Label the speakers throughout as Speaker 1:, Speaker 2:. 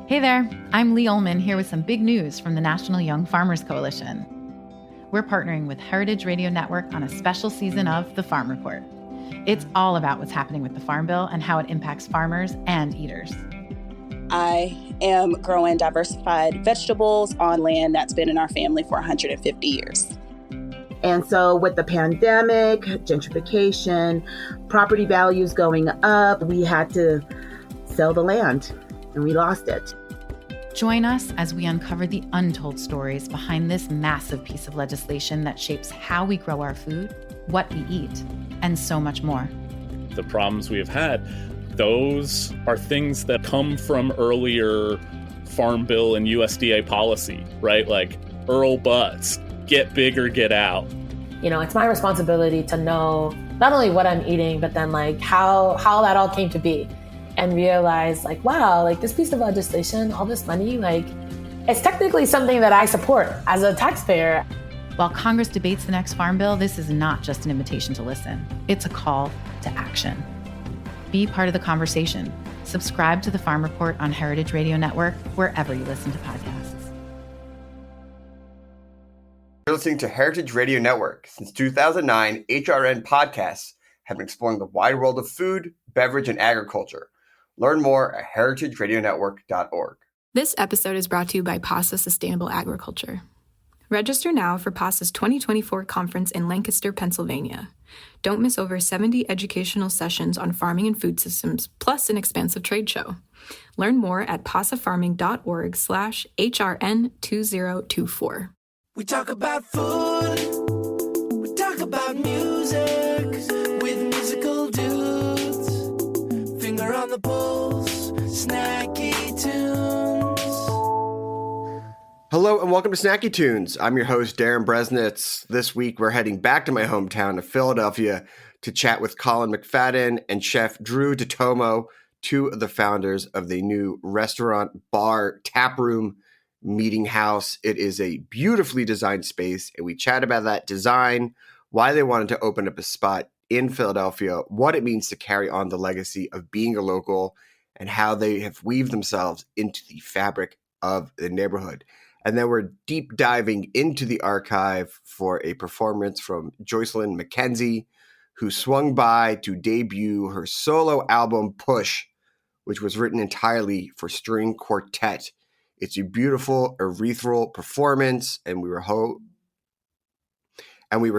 Speaker 1: Hey there, I'm Lee Ullman here with some big news from the National Young Farmers Coalition. We're partnering with Heritage Radio Network on a special season of The Farm Report. It's all about what's happening with the Farm Bill and how it impacts farmers and eaters.
Speaker 2: I am growing diversified vegetables on land that's been in our family for 150 years.
Speaker 3: And so with the pandemic, gentrification, property values going up, we had to sell the land and we lost it.
Speaker 1: Join us as we uncover the untold stories behind this massive piece of legislation that shapes how we grow our food, what we eat, and so much more.
Speaker 4: The problems we have had, those are things that come from earlier Farm Bill and USDA policy, right? Like Earl Butts, get big or get out.
Speaker 5: You know, it's my responsibility to know not only what I'm eating, but then like how that all came to be. And realize like, wow, like this piece of legislation, all this money, like it's technically something that I support as a taxpayer.
Speaker 1: While Congress debates the next Farm Bill, this is not just an invitation to listen. It's a call to action. Be part of the conversation. Subscribe to the Farm Report on Heritage Radio Network, wherever you listen to podcasts.
Speaker 6: You're listening to Heritage Radio Network. Since 2009, HRN podcasts have been exploring the wide world of food, beverage, and agriculture. Learn more at heritageradionetwork.org.
Speaker 7: This episode is brought to you by PASA Sustainable Agriculture. Register now for PASA's 2024 conference in Lancaster, Pennsylvania. Don't miss over 70 educational sessions on farming and food systems, plus an expansive trade show. Learn more at pasafarming.org/HRN2024.
Speaker 8: We talk about food, we talk about music, with musical dudes, finger on the pulse, snacky tunes.
Speaker 6: Hello and welcome to Snacky Tunes. I'm your host, Darren Bresnitz. This week we're heading back to my hometown of Philadelphia to chat with Colin McFadden and Chef Drew DeTomo, two of the founders of the new restaurant, bar, tap room, Meetinghouse. It is a beautifully designed space, and we chat about that design, why they wanted to open up a spot in Philadelphia, what it means to carry on the legacy of being a local, and how they have weaved themselves into the fabric of the neighborhood. And then we're deep diving into the archive for a performance from Jocelyn Mackenzie, who swung by to debut her solo album, Push, which was written entirely for string quartet. It's a beautiful ethereal performance, and we were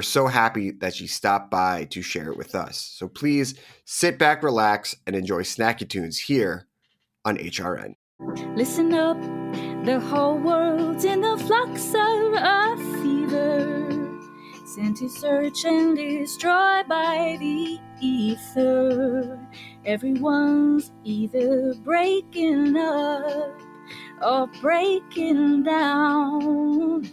Speaker 6: so happy that she stopped by to share it with us. So please sit back, relax, and enjoy Snacky Tunes here on HRN.
Speaker 9: Listen up, the whole world's in the flux of a fever, sent to search and destroy by the ether. Everyone's either breaking up or breaking down.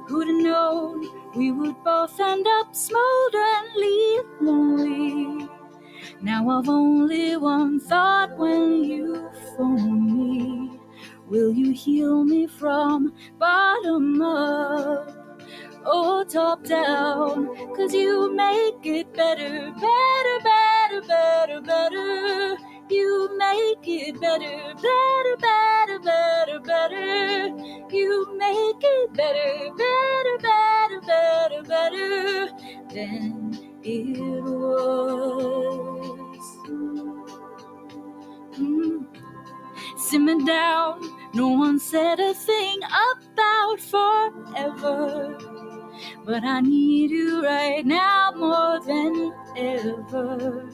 Speaker 9: Who'd have known we would both end up smolderingly lonely? Now I've only one thought when you phone me. Will you heal me from bottom up or top down? 'Cause you make it better, better, better, better, better. You make it better, better, better, better, better. You make it better, better, better, better, better than it was. Simmer down, no one said a thing about forever, but I need you right now more than ever.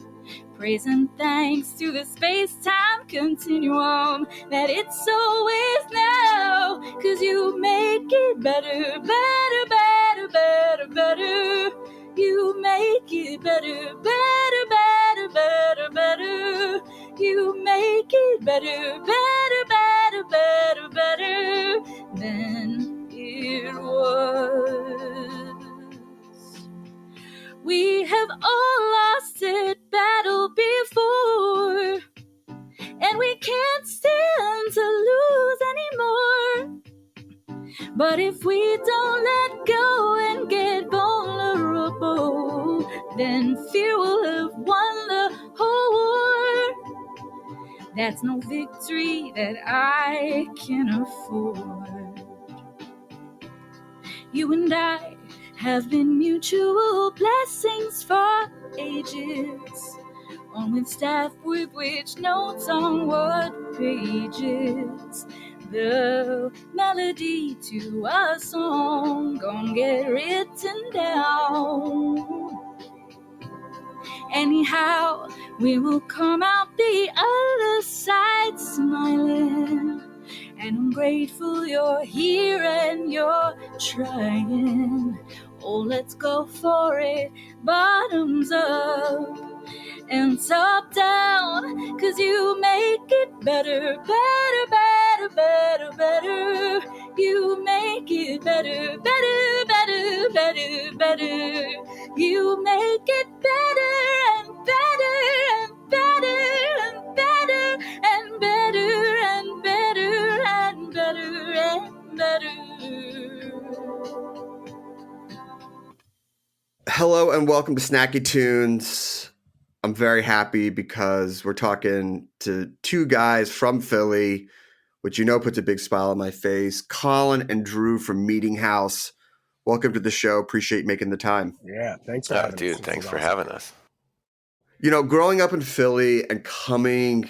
Speaker 9: Praise and thanks to the space-time continuum that it's always now. 'Cause you make it better, better, better, better, better. You make it better, better, better, better, better. You make it better, better, better, better, better than it was. We have all lost it battle before, and we can't stand to lose anymore. But if we don't let go and get vulnerable, then fear will have won the whole war. That's no victory that I can afford. You and I have been mutual blessings for ages, on with staff with which notes on what pages. The melody to a song gon' get written down. Anyhow, we will come out the other side smiling. And I'm grateful you're here and you're trying. Oh, let's go for it, bottoms up and top down. 'Cause you make it better, better, better, better, better. You make it better, better, better, better, better. You make it better and better and better and better and better and better and better and better.
Speaker 6: Hello and welcome to Snacky Tunes. I'm very happy because we're talking to two guys from Philly, which puts a big smile on my face. Colin and Drew from Meetinghouse. Welcome to the show. Appreciate making the time.
Speaker 10: Yeah, thanks for having us.
Speaker 11: Dude, thanks for having us.
Speaker 6: Growing up in Philly and coming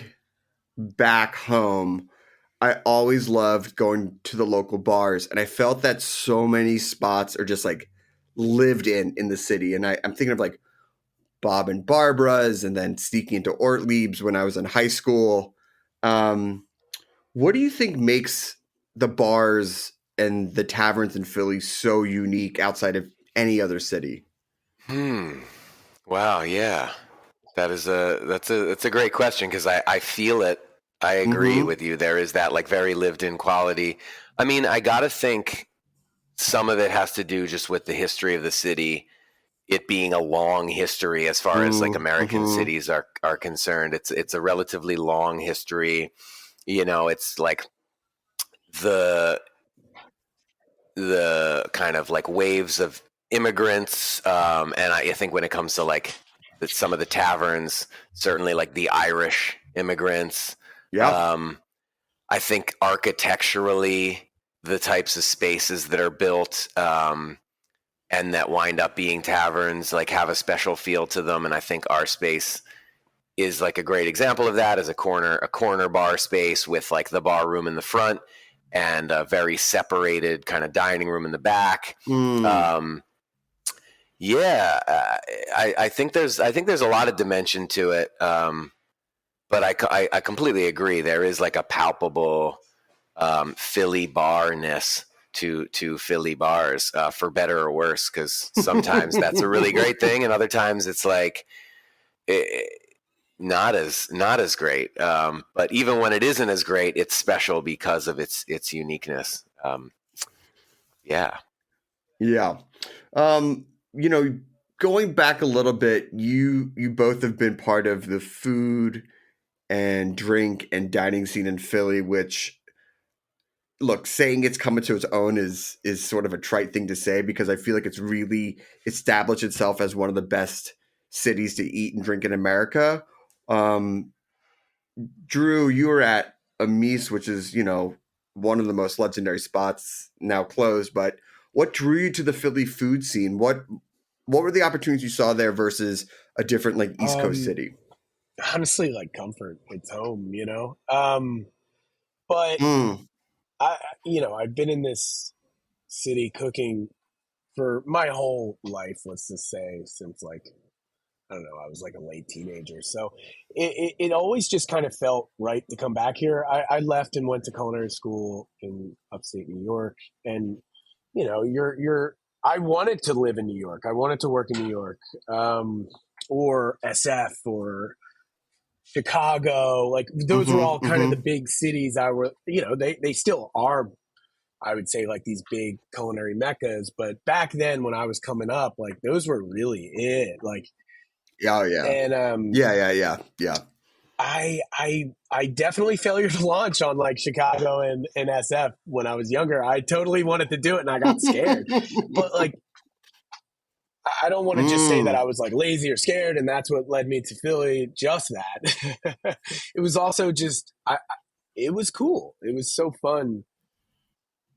Speaker 6: back home, I always loved going to the local bars, and I felt that so many spots are just like lived in the city. And I'm thinking of like Bob and Barbara's, and then sneaking into Ortlieb's when I was in high school. What do you think makes the bars and the taverns in Philly so unique outside of any other city?
Speaker 11: Wow, yeah. That's a great question, because I feel it. I agree with you. There is that like very lived in quality. I mean, I gotta think some of it has to do just with the history of the city, it being a long history as far as like American cities are concerned. It's a relatively long history. It's like the kind of like waves of immigrants. And I think when it comes to like some of the taverns, certainly like the Irish immigrants.
Speaker 6: Yeah.
Speaker 11: I think architecturally, the types of spaces that are built and that wind up being taverns like have a special feel to them. And I think our space is like a great example of that, as a corner bar space with like the bar room in the front and a very separated kind of dining room in the back. I think there's a lot of dimension to it. But I completely agree. There is like a palpable Philly barness to Philly bars, for better or worse, because sometimes that's a really great thing, and other times it's like not as great. But even when it isn't as great, it's special because of its uniqueness. Yeah.
Speaker 6: Going back a little bit, you both have been part of the food and drink and dining scene in Philly, which, look, saying it's coming to its own is sort of a trite thing to say, because I feel like it's really established itself as one of the best cities to eat and drink in America. Drew, you were at Amis, which is, one of the most legendary spots, now closed, but what drew you to the Philly food scene? What were the opportunities you saw there versus a different like East Coast city?
Speaker 10: Honestly, like comfort. It's home, but I've been in this city cooking for my whole life, let's just say, since like, I don't know, I was like a late teenager. So it always just kind of felt right to come back here. I left and went to culinary school in upstate New York, and I wanted to live in New York. I wanted to work in New York, or SF or Chicago. Like those were all kind of the big cities. They still are, I would say, like these big culinary meccas. But back then when I was coming up, like those were really it. Like,
Speaker 6: yeah. And yeah.
Speaker 10: I definitely failure to launch on like Chicago and SF when I was younger. I totally wanted to do it and I got scared. But like I don't want to just say that I was like lazy or scared and that's what led me to Philly, just that. It was also just, it was cool. It was so fun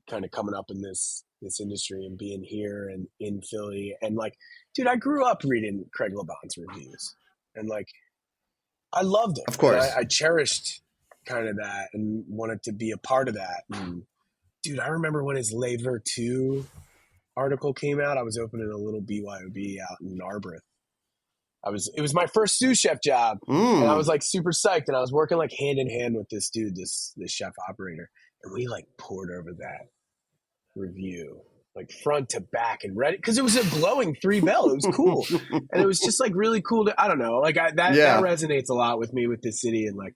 Speaker 10: kind of coming up in this industry and being here and in Philly. And like, dude, I grew up reading Craig LeBon's reviews and like, I loved them.
Speaker 6: Of course.
Speaker 10: I cherished kind of that and wanted to be a part of that. And dude, I remember when his Laver 2 article came out, I was opening a little BYOB out in Narberth. It was my first sous chef job, and I was like super psyched, and I was working like hand in hand with this dude, this chef operator, and we like poured over that review like front to back and read it because it was a glowing 3-bell. It was cool, and it was just like really cool to, I don't know, like that resonates a lot with me with this city, and like,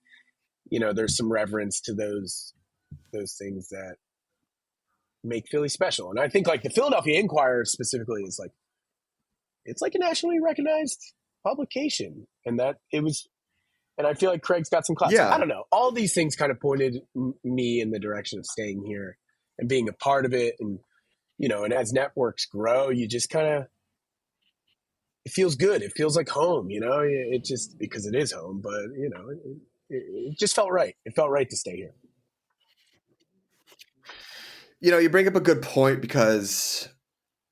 Speaker 10: you know, there's some reverence to those things that make Philly special. And I think like the Philadelphia Inquirer specifically is like, it's like a nationally recognized publication, and that it was, and I feel like Craig's got some class.
Speaker 6: Yeah.
Speaker 10: I don't know. All these things kind of pointed me in the direction of staying here and being a part of it. And, you know, and as networks grow, you just kind of, it feels good. It feels like home, you know, it just, because it is home, but you know, it just felt right. It felt right to stay here.
Speaker 6: You know, you bring up a good point because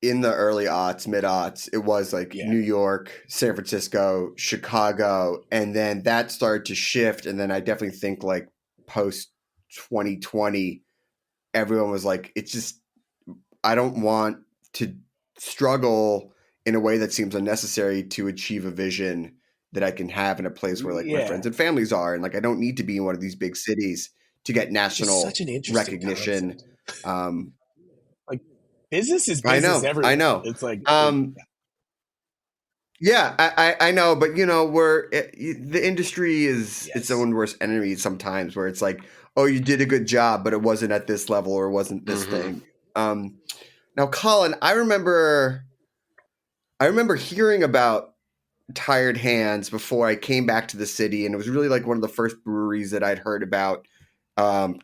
Speaker 6: in the early aughts, mid-aughts, it was like New York, San Francisco, Chicago, and then that started to shift. And then I definitely think like post 2020, everyone was like, it's just, I don't want to struggle in a way that seems unnecessary to achieve a vision that I can have in a place where like my friends and families are. And like, I don't need to be in one of these big cities to get national recognition.
Speaker 10: Like business is business everywhere.
Speaker 6: I know.
Speaker 10: It's like,
Speaker 6: yeah, I know, but you know, the industry is its own worst enemy sometimes, where it's like, oh, you did a good job, but it wasn't at this level or wasn't this thing. Now, Colin, I remember hearing about Tired Hands before I came back to the city, and it was really like one of the first breweries that I'd heard about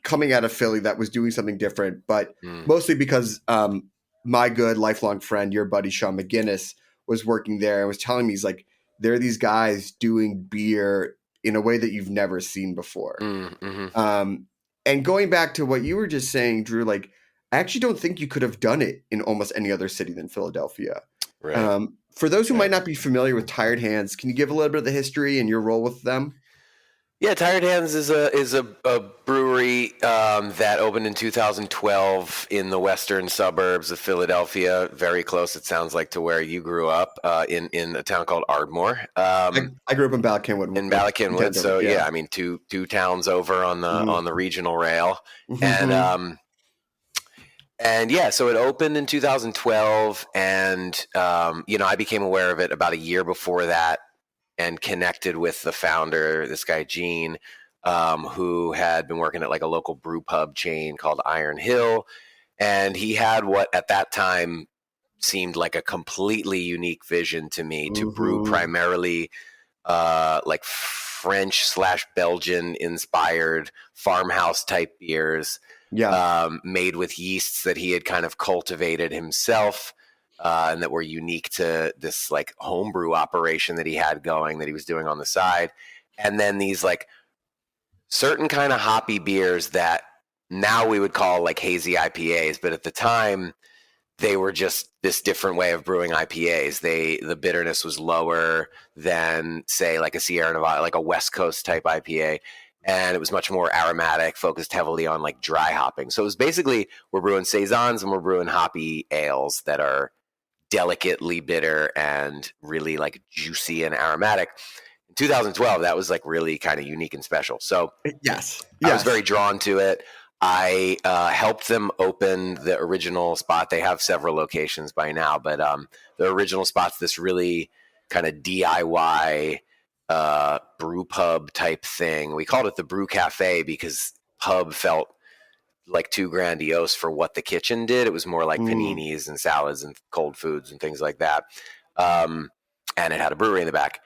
Speaker 6: coming out of Philly that was doing something different, but mostly because my good lifelong friend, your buddy Sean McGinnis, was working there and was telling me, he's like, there are these guys doing beer in a way that you've never seen before. And going back to what you were just saying, Drew, like, I actually don't think you could have done it in almost any other city than Philadelphia.
Speaker 11: Right.
Speaker 6: For those who might not be familiar with Tired Hands, can you give a little bit of the history and your role with them?
Speaker 11: Yeah, Tired Hands is a brewery that opened in 2012 in the western suburbs of Philadelphia, very close, it sounds like, to where you grew up, in a town called Ardmore. I
Speaker 6: grew up in Bala Cynwyd.
Speaker 11: In Bala Cynwyd, so yeah, I mean two towns over on the regional rail, and yeah, so it opened in 2012, and you know, I became aware of it about a year before that, and connected with the founder, this guy, Gene, who had been working at like a local brew pub chain called Iron Hill. And he had what at that time seemed like a completely unique vision to me to brew primarily like French/Belgian inspired farmhouse type beers, made with yeasts that he had kind of cultivated himself. And that were unique to this like homebrew operation that he had going, that he was doing on the side. And then these like certain kind of hoppy beers that now we would call like hazy IPAs, but at the time they were just this different way of brewing IPAs. The bitterness was lower than say like a Sierra Nevada, like a West Coast type IPA. And it was much more aromatic, focused heavily on like dry hopping. So it was basically, we're brewing saisons and we're brewing hoppy ales that are delicately bitter and really like juicy and aromatic. In 2012, that was like really kind of unique and special. So
Speaker 6: yes,
Speaker 11: I was very drawn to it. I helped them open the original spot. They have several locations by now, but the original spot's this really kind of DIY brew pub type thing. We called it the Brew Cafe because pub felt like too grandiose for what the kitchen did. It was more like paninis and salads and cold foods and things like that. And it had a brewery in the back.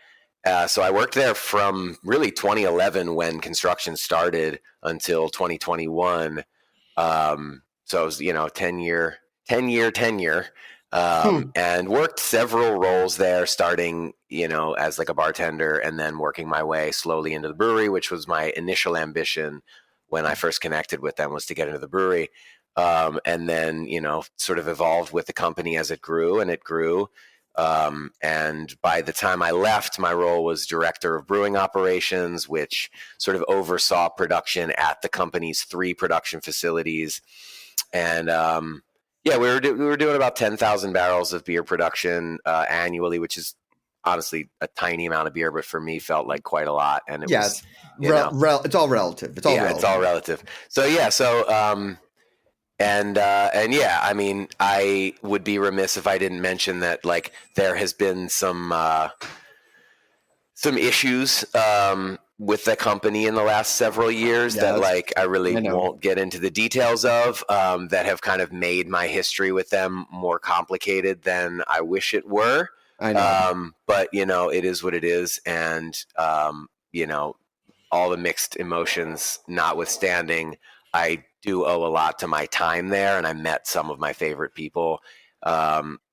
Speaker 11: So I worked there from really 2011 when construction started until 2021. So it was, you know, 10 year tenure. and worked several roles there, starting, as like a bartender and then working my way slowly into the brewery, which was my initial ambition when I first connected with them, was to get into the brewery. And then, sort of evolved with the company as it grew, and it grew. And by the time I left, my role was director of brewing operations, which sort of oversaw production at the company's 3 production facilities. And, we were doing about 10,000 barrels of beer production annually, which is honestly a tiny amount of beer, but for me felt like quite a lot. And it was,
Speaker 6: it's all relative. It's all relative.
Speaker 11: So I mean, I would be remiss if I didn't mention that, like, there has been some issues with the company in the last several years that, like, I really won't get into the details of, that have kind of made my history with them more complicated than I wish it were.
Speaker 6: I know.
Speaker 11: But, it is what it is. And, all the mixed emotions notwithstanding, I do owe a lot to my time there, and I met some of my favorite people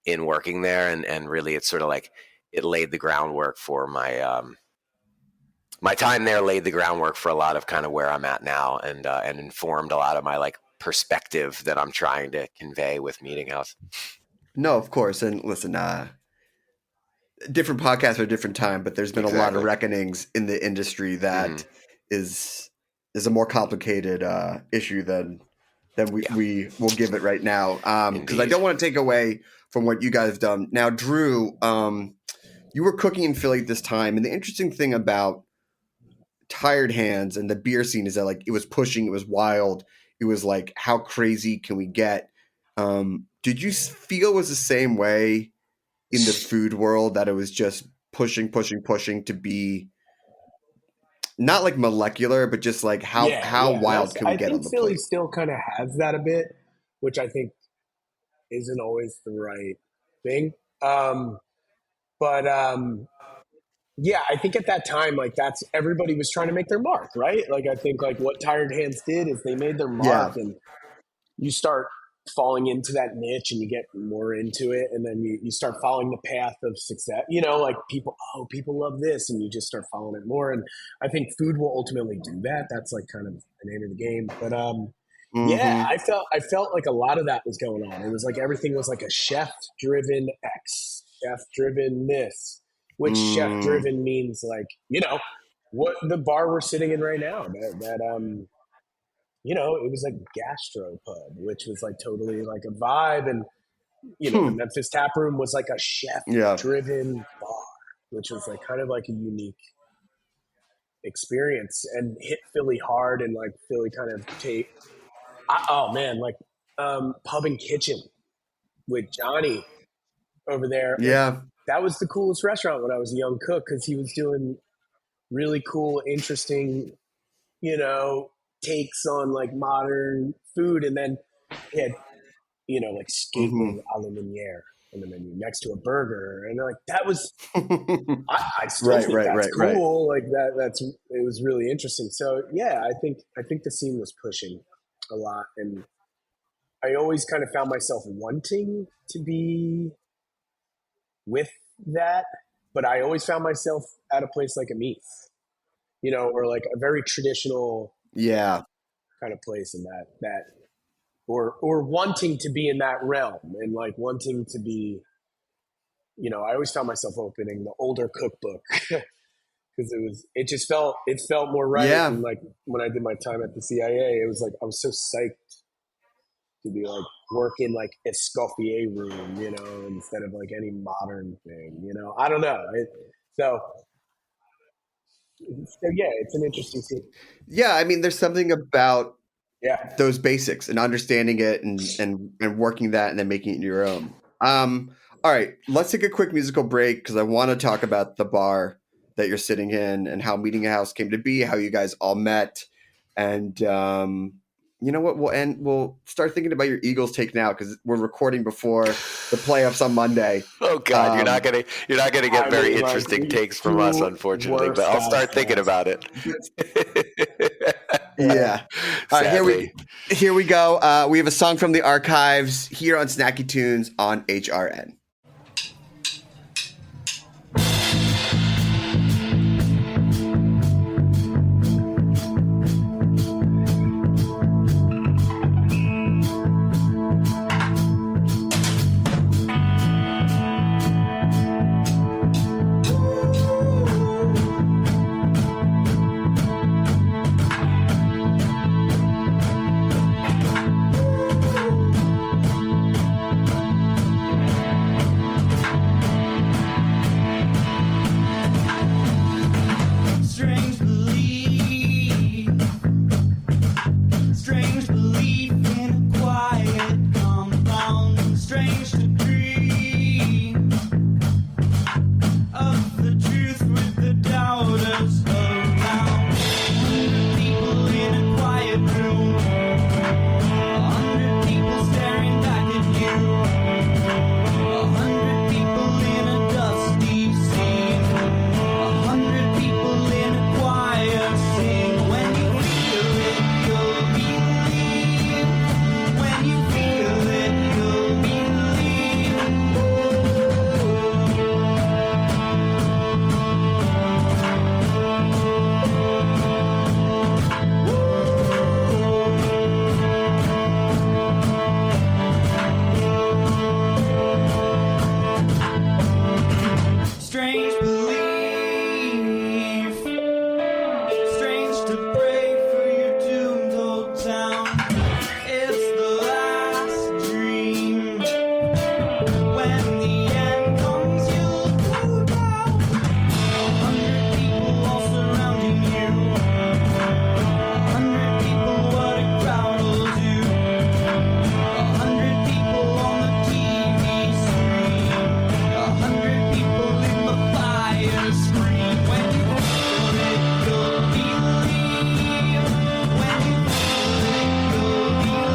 Speaker 11: in working there, and really it's sort of like it laid the groundwork for my my time there, laid the groundwork for a lot of kind of where I'm at now, and informed a lot of my, like, perspective that I'm trying to convey with Meetinghouse.
Speaker 6: No, of course. And listen, different podcasts are a different time, but there's been a lot of reckonings in the industry that is a more complicated issue than we will give it right now. Because I don't want to take away from what you guys have done. Now, Drew, you were cooking in Philly at this time, and the interesting thing about Tired Hands and the beer scene is that, like, it was pushing, it was wild, it was like, how crazy can we get? Did you feel it was the same way in the food world, that it was just pushing to be not like molecular, but just like how wild can we get on the plate?
Speaker 10: Philly still kind of has that a bit, which I think isn't always the right thing. I think at that time, like, that's, everybody was trying to make their mark, right? Like, I think, like, what Tired Hands did is they made their mark, and you start falling into that niche and you get more into it, and then you start following the path of success, like, people love this, and you just start following it more. And I think food will ultimately do that. That's, like, kind of the name of the game. But I felt like a lot of that was going on. It was like everything was like a chef driven X, chef driven this, which chef driven means, like, what the bar we're sitting in right now, it was like gastropub, which was like totally like a vibe. And, the Memphis Tap Room was like a chef-driven bar, which was like kind of like a unique experience, and hit Philly hard, and like Philly kind of Pub and Kitchen with Johnny over there.
Speaker 6: Yeah.
Speaker 10: That was the coolest restaurant when I was a young cook, because he was doing really cool, interesting, takes on like modern food. And then he had, like skateboard a la Lumiere on the menu next to a burger. And like, that was, I still think that's cool. Like it was really interesting. So yeah, I think the scene was pushing a lot. And I always kind of found myself wanting to be with that, but I always found myself at a place like a Meath, or like a very traditional kind of place in that or wanting to be in that realm, and like wanting to be, I always found myself opening the older cookbook because it felt more right.
Speaker 6: Yeah.
Speaker 10: And like when I did my time at the CIA, it was like I was so psyched to be like working like Escoffier room, instead of like any modern thing, I don't know. So yeah, it's an interesting scene.
Speaker 6: Yeah, I mean, there's something about those basics and understanding it and working that and then making it your own. All right, let's take a quick musical break because I want to talk about the bar that you're sitting in and how Meetinghouse came to be, how you guys all met, and you know what? We'll start thinking about your Eagles take now because we're recording before the playoffs on Monday.
Speaker 11: Oh God, you're not gonna get very interesting takes from us, unfortunately. But I'll start thinking about it.
Speaker 6: Yeah. All right, here we go. We have a song from the archives here on Snacky Tunes on HRN.
Speaker 8: Strange belief in a quiet compound. Strange to dream of the truth with the doubters around. 100 people in a quiet room. 100 people staring back at you. 100 people in a dusty scene. 100 people in a choir sing. When you feel it, you'll believe. When you feel it, you'll believe. Strange belief. Strange to pray for your doomed old town. It's the last dream. When the end comes, you'll go down. 100 people all surrounding you. 100 people, what a crowd will do. 100 people on the TV screen. 100 people in the fire screen. When you feel it, you'll believe. When you feel it, you'll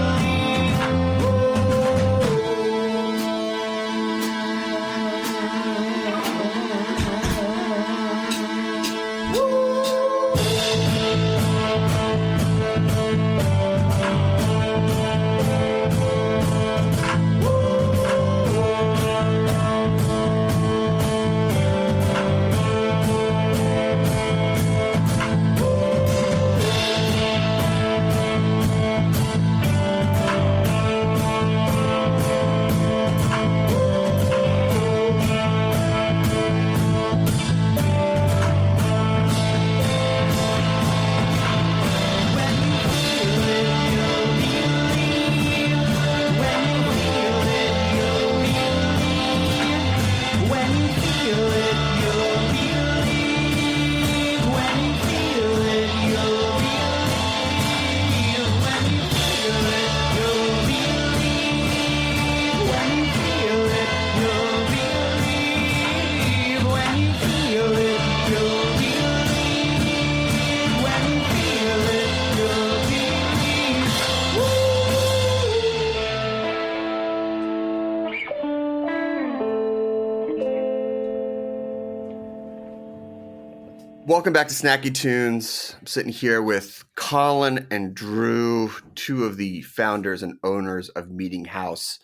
Speaker 6: Welcome back to Snacky Tunes. I'm sitting here with Colin and Drew, two of the founders and owners of Meetinghouse.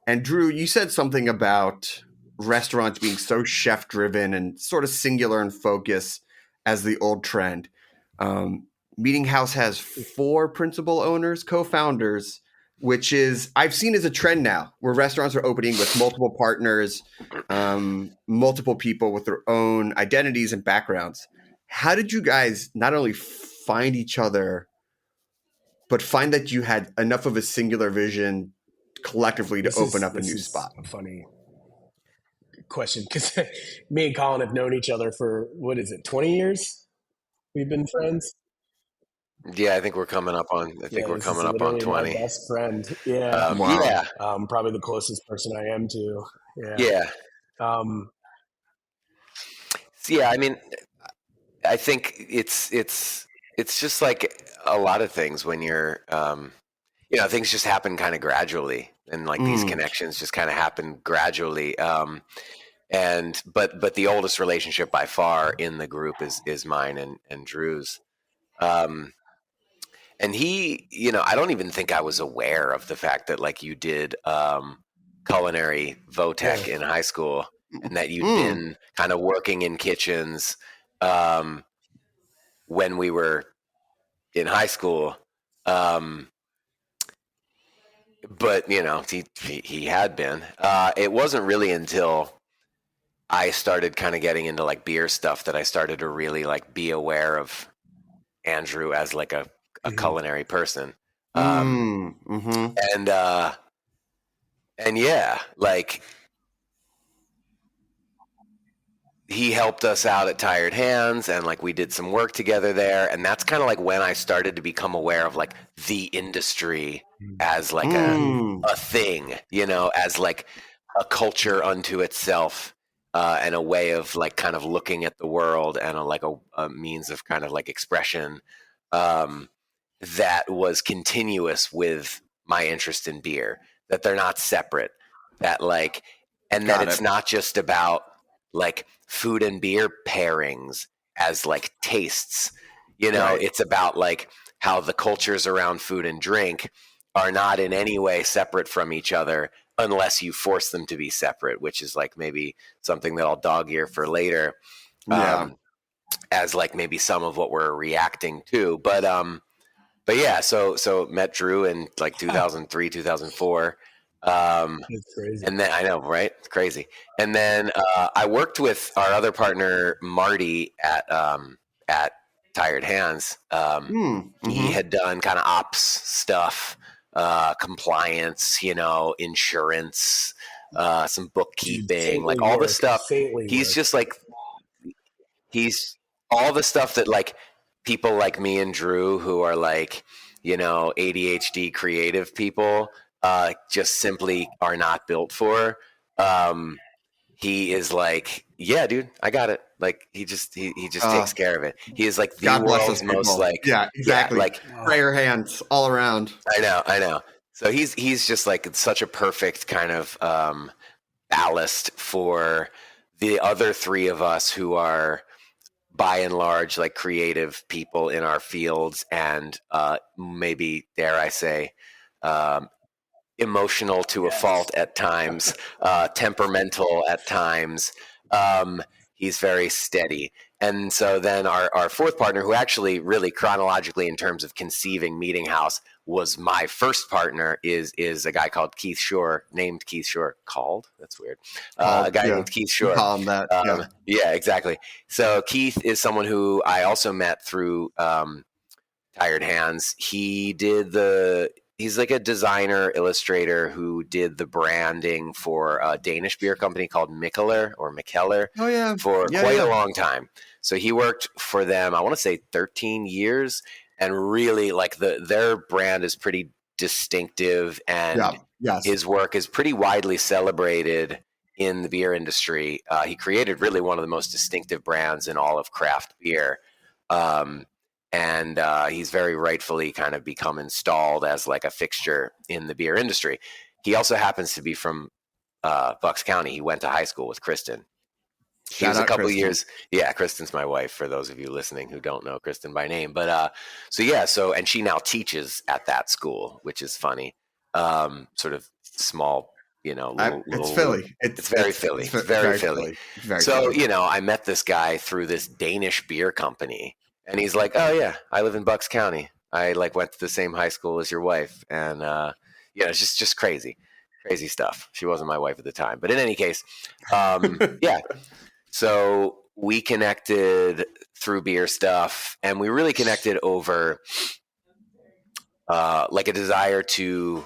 Speaker 6: And Drew, you said something about restaurants being so chef-driven and sort of singular in focus as the old trend. Meetinghouse has 4 principal owners, co-founders, which is I've seen as a trend now, where restaurants are opening with multiple partners, multiple people with their own identities and backgrounds. How did you guys not only find each other, but find that you had enough of a singular vision collectively to open up a new spot?
Speaker 10: A funny question, because me and Colin have known each other for, 20 years? We've been friends.
Speaker 11: Yeah, I think we're coming up on. We're coming up on 20.
Speaker 10: My best friend. Yeah.
Speaker 6: Wow.
Speaker 11: Yeah.
Speaker 10: Probably the closest person I am to. Yeah.
Speaker 11: Yeah. Yeah. I mean, I think it's just like a lot of things when you're, things just happen kind of gradually, and like these connections just kind of happen gradually. But the oldest relationship by far in the group is mine and Drew's. And he, I don't even think I was aware of the fact that like you did culinary VOTEC in high school, and that you'd been kind of working in kitchens when we were in high school. But he had been. It wasn't really until I started kind of getting into like beer stuff that I started to really like be aware of Andrew as like a culinary person. And yeah, like he helped us out at Tired Hands, and like we did some work together there, and that's kind of like when I started to become aware of like the industry as like a thing, as like a culture unto itself, and a way of like kind of looking at the world, and a means of kind of like expression that was continuous with my interest in beer, that they're not separate, that like, and that it's not just about like food and beer pairings as like tastes, it's about like how the cultures around food and drink are not in any way separate from each other unless you force them to be separate, which is like maybe something that I'll dog ear for later, as like maybe some of what we're reacting to. But yeah, so met Drew in like 2003, 2004.
Speaker 10: It's crazy.
Speaker 11: And then I know, right? It's crazy. And then I worked with our other partner, Marty, at Tired Hands. He had done kind of ops stuff, compliance, insurance, some bookkeeping, like all the stuff. He's just like, he's all the stuff that like people like me and Drew, who are like, ADHD creative people, just simply are not built for. He is like, yeah, dude, I got it. Like he just takes care of it. He is like the
Speaker 6: God bless
Speaker 11: world's
Speaker 6: those people.
Speaker 11: most like,
Speaker 6: yeah, exactly.
Speaker 11: Yeah, like
Speaker 6: prayer hands all around.
Speaker 11: I know. So he's just like such a perfect kind of ballast for the other three of us who are by and large like creative people in our fields, and maybe, dare I say, emotional to a fault at times, temperamental at times. He's very steady. And so then our fourth partner, who actually really chronologically in terms of conceiving Meetinghouse was my first partner, is a guy called Keith Shore, named Keith Shore. That's weird. A guy named Keith Shore.
Speaker 6: Call him that.
Speaker 11: Yeah, exactly. So Keith is someone who I also met through Tired Hands. He's like a designer, illustrator who did the branding for a Danish beer company called Mikkeller for quite a long time. So he worked for them, I want to say 13 years, and really like their brand is pretty distinctive, and his work is pretty widely celebrated in the beer industry. He created really one of the most distinctive brands in all of craft beer. And he's very rightfully kind of become installed as like a fixture in the beer industry. He also happens to be from Bucks County. He went to high school with Kristen. She was a couple of years. Yeah, Kristen's my wife, for those of you listening who don't know Kristen by name. But and she now teaches at that school, which is funny. Sort of small,
Speaker 6: it's Philly.
Speaker 11: It's very Philly. It's very Philly. So, I met this guy through this Danish beer company. And he's like, oh, yeah, I live in Bucks County. I like went to the same high school as your wife. And, it's just crazy stuff. She wasn't my wife at the time. But in any case, yeah. So we connected through beer stuff, and we really connected over like a desire to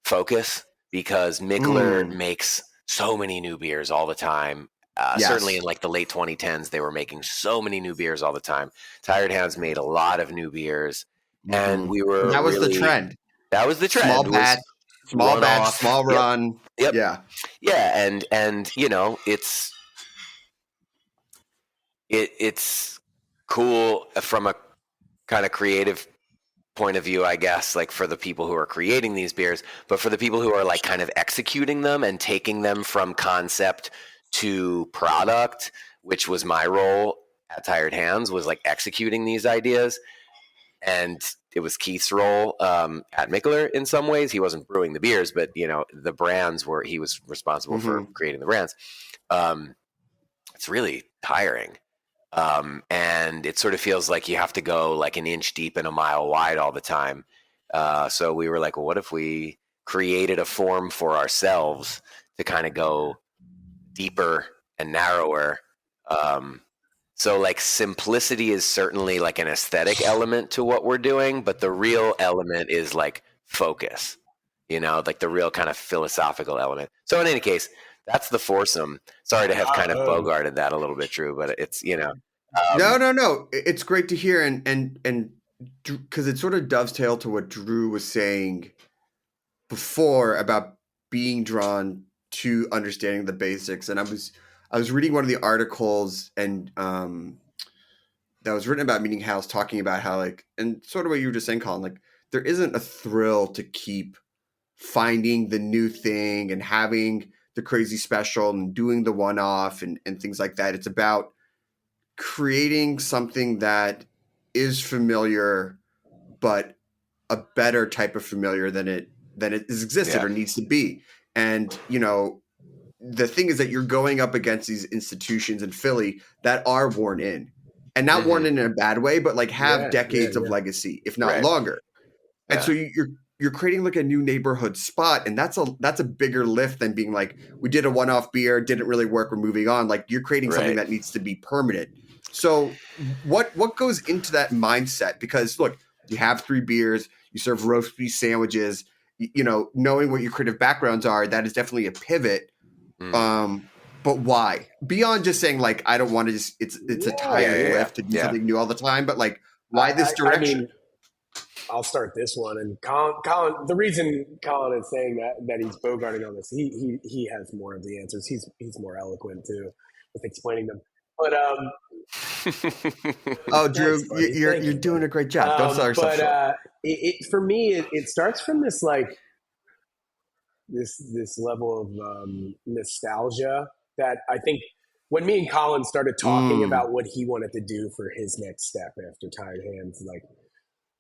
Speaker 11: focus, because Mikkeller makes so many new beers all the time. Certainly in like the late 2010s, they were making so many new beers all the time. Tired Hands made a lot of new beers, and we were
Speaker 6: that was the trend.
Speaker 11: That was the trend.
Speaker 6: Small batch, small run.
Speaker 11: Yep.
Speaker 6: Yeah.
Speaker 11: Yeah, and it's cool from a kind of creative point of view, I guess, like for the people who are creating these beers, but for the people who are like kind of executing them and taking them from concept to product, which was my role at Tired Hands, was like executing these ideas. And Keith's role at Mikkeller in some ways. He wasn't brewing the beers, but the brands he was responsible for creating the brands. It's really tiring. And it sort of feels like you have to go like an inch deep and a mile wide all the time. So we were like, well, what if we created a form for ourselves to kind of go deeper and narrower? So like simplicity is certainly like an aesthetic element to what we're doing, but the real element is like focus, like the real kind of philosophical element. So in any case, that's the foursome. Sorry to have kind of bogarted that a little bit, Drew, but it's,
Speaker 6: No. It's great to hear. And because it sort of dovetailed to what Drew was saying before about being drawn to understanding the basics. And I was reading one of the articles and that was written about Meetinghouse, talking about how like, and sort of what you were just saying, Colin, like there isn't a thrill to keep finding the new thing and having the crazy special and doing the one-off and things like that. It's about creating something that is familiar, but a better type of familiar than it has existed or needs to be. And, the thing is that you're going up against these institutions in Philly that are worn in, and not worn in a bad way, but like have decades of legacy, if not longer. And so you're creating like a new neighborhood spot, and that's a bigger lift than being like, we did a one-off beer, didn't really work, we're moving on. Like you're creating something that needs to be permanent. So what goes into that mindset? Because look, you have 3 beers, you serve roast beef sandwiches, knowing what your creative backgrounds are, that is definitely a pivot. But why? Beyond just saying like, I don't want to just, it's a tiring lift to do something new all the time, but like, why this direction?
Speaker 10: I mean, I'll start this one. And Colin, the reason Colin is saying that he's bogarting on this, he has more of the answers. He's more eloquent too with explaining them. But
Speaker 6: Drew, you're doing a great job. Don't sell yourself short.
Speaker 10: For me, it starts from this like this level of nostalgia that I think when me and Colin started talking about what he wanted to do for his next step after Tired Hands, like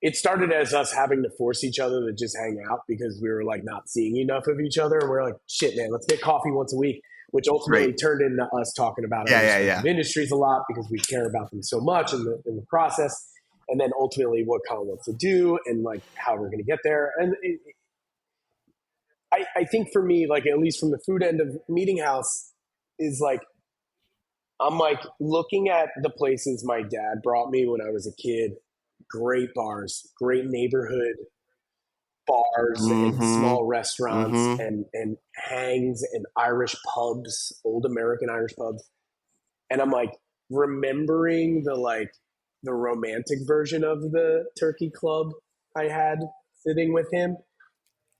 Speaker 10: it started as us having to force each other to just hang out because we were like not seeing enough of each other, and we're like, shit, man, let's get coffee once a week. Which ultimately turned into us talking about industries a lot because we care about them so much in the process, and then ultimately what Colin wants to do and like how we're going to get there. And I think for me, like at least from the food end of Meetinghouse, is like I'm like looking at the places my dad brought me when I was a kid. Great bars, great neighborhood bars and small restaurants and hangs and Irish pubs, old American Irish pubs. And I'm like remembering the romantic version of the turkey club I had sitting with him.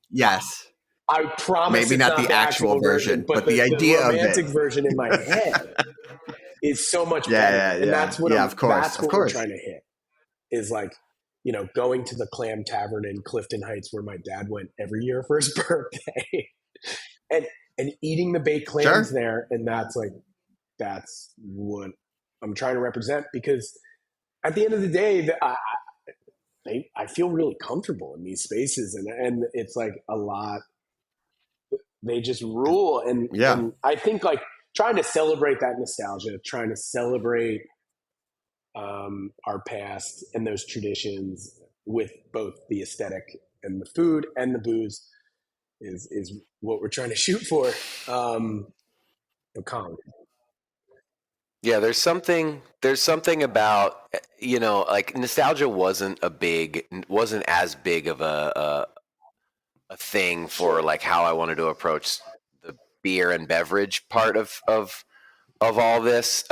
Speaker 6: Yes.
Speaker 10: I promise
Speaker 6: maybe not the actual version, but the idea of it. The
Speaker 10: romantic version in my head is so much better. And that's what we're trying to hit is like, going to the Clam Tavern in Clifton Heights where my dad went every year for his birthday and eating the baked clams there. And that's what I'm trying to represent, because at the end of the day, I feel really comfortable in these spaces and it's like a lot, they just rule. And I think like trying to celebrate that nostalgia, trying to celebrate our past and those traditions with both the aesthetic and the food and the booze is what we're trying to shoot for.
Speaker 11: Yeah, there's something about like nostalgia wasn't as big of a thing for like how I wanted to approach the beer and beverage part of all this.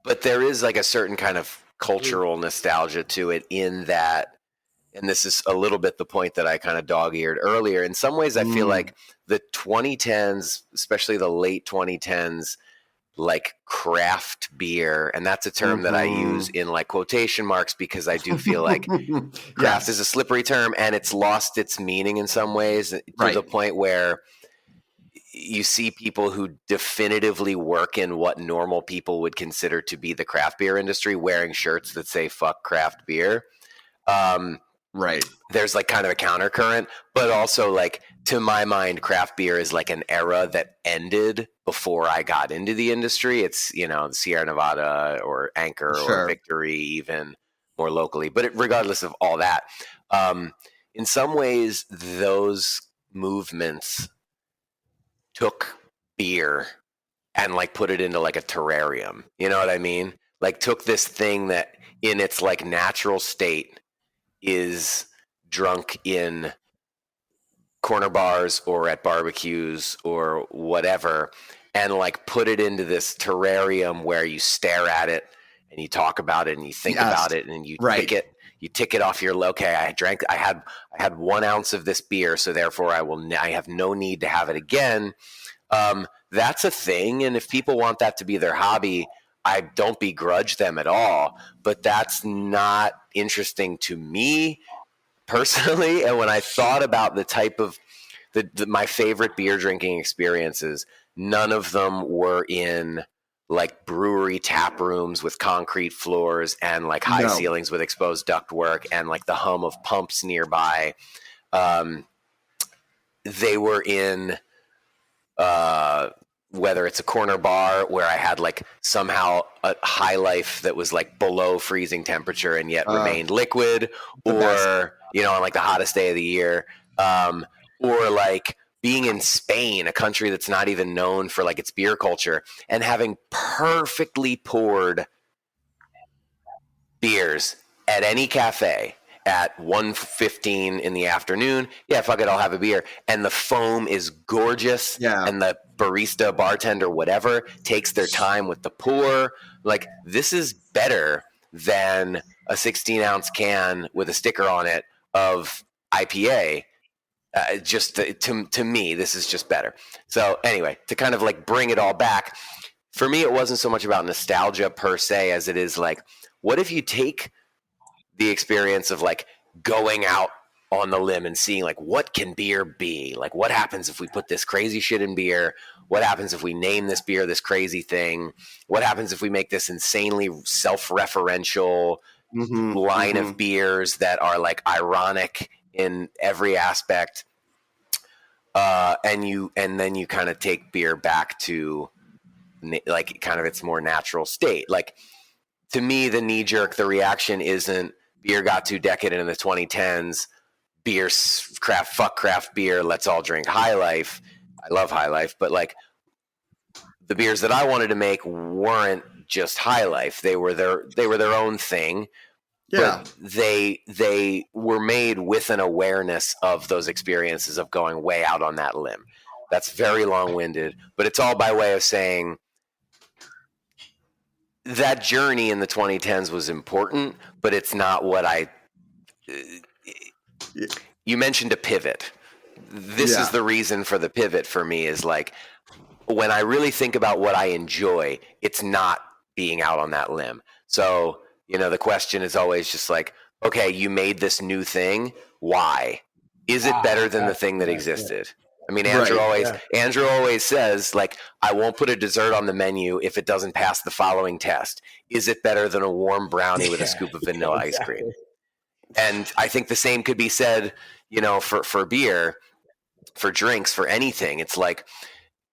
Speaker 11: But there is like a certain kind of cultural nostalgia to it in that, and this is a little bit the point that I kind of dog-eared earlier. In some ways, I feel like the 2010s, especially the late 2010s, like craft beer, and that's a term that I use in like quotation marks because I do feel like craft is a slippery term and it's lost its meaning in some ways to the point where you see people who definitively work in what normal people would consider to be the craft beer industry wearing shirts that say fuck craft beer.
Speaker 6: Right.
Speaker 11: There's like kind of a countercurrent, but also like to my mind, craft beer is like an era that ended before I got into the industry. It's, you know, Sierra Nevada or Anchor or Victory, even more locally. But regardless of all that, in some ways, those movements took beer and like put it into like a terrarium. You know what I mean? Like took this thing that in its like natural state is drunk in corner bars or at barbecues or whatever, and like put it into this terrarium where you stare at it and you talk about it and you think about it and you tick it off your okay, I had 1 ounce of this beer, so therefore I have no need to have it again. That's a thing, and if people want that to be their hobby, I don't begrudge them at all, but that's not interesting to me personally. And when I thought about the type of my favorite beer drinking experiences, none of them were in like brewery tap rooms with concrete floors and like high ceilings with exposed ductwork and like the hum of pumps nearby. They were in whether it's a corner bar where I had like somehow a high life that was like below freezing temperature and yet remained liquid, or, you know, on like the hottest day of the year, or like being in Spain, a country that's not even known for like its beer culture, and having perfectly poured beers at any cafe at 1:15 in the afternoon. Yeah, fuck it, I'll have a beer. And the foam is gorgeous. Yeah. And the barista, bartender, whatever, takes their time with the pour. Like, this is better than a 16-ounce can with a sticker on it of IPA. Just to me, this is just better. So anyway, to kind of like bring it all back, for me, it wasn't so much about nostalgia per se as it is like, what if you take the experience of like going out on the limb and seeing like, what can beer be? Like, what happens if we put this crazy shit in beer? What happens if we name this beer this crazy thing? What happens if we make this insanely self-referential line of beers that are like ironic in every aspect? And then you kind of take beer back to like kind of its more natural state. Like, to me, the knee jerk, the reaction isn't beer got too decadent in the 2010s. Beer, fuck craft beer. Let's all drink High Life. I love High Life, but like the beers that I wanted to make weren't just High Life. They were their own thing. Yeah. But they were made with an awareness of those experiences of going way out on that limb. That's very long-winded, but it's all by way of saying that journey in the 2010s was important, but it's not what you mentioned a pivot. This is the reason for the pivot for me, is like, when I really think about what I enjoy, it's not being out on that limb. So, you know, the question is always just like, okay, you made this new thing. Why? Is it better than the thing that existed? I mean, Andrew always says, like, I won't put a dessert on the menu if it doesn't pass the following test. Is it better than a warm brownie with a scoop of vanilla ice cream? And I think the same could be said, you know, for beer, for drinks, for anything. It's like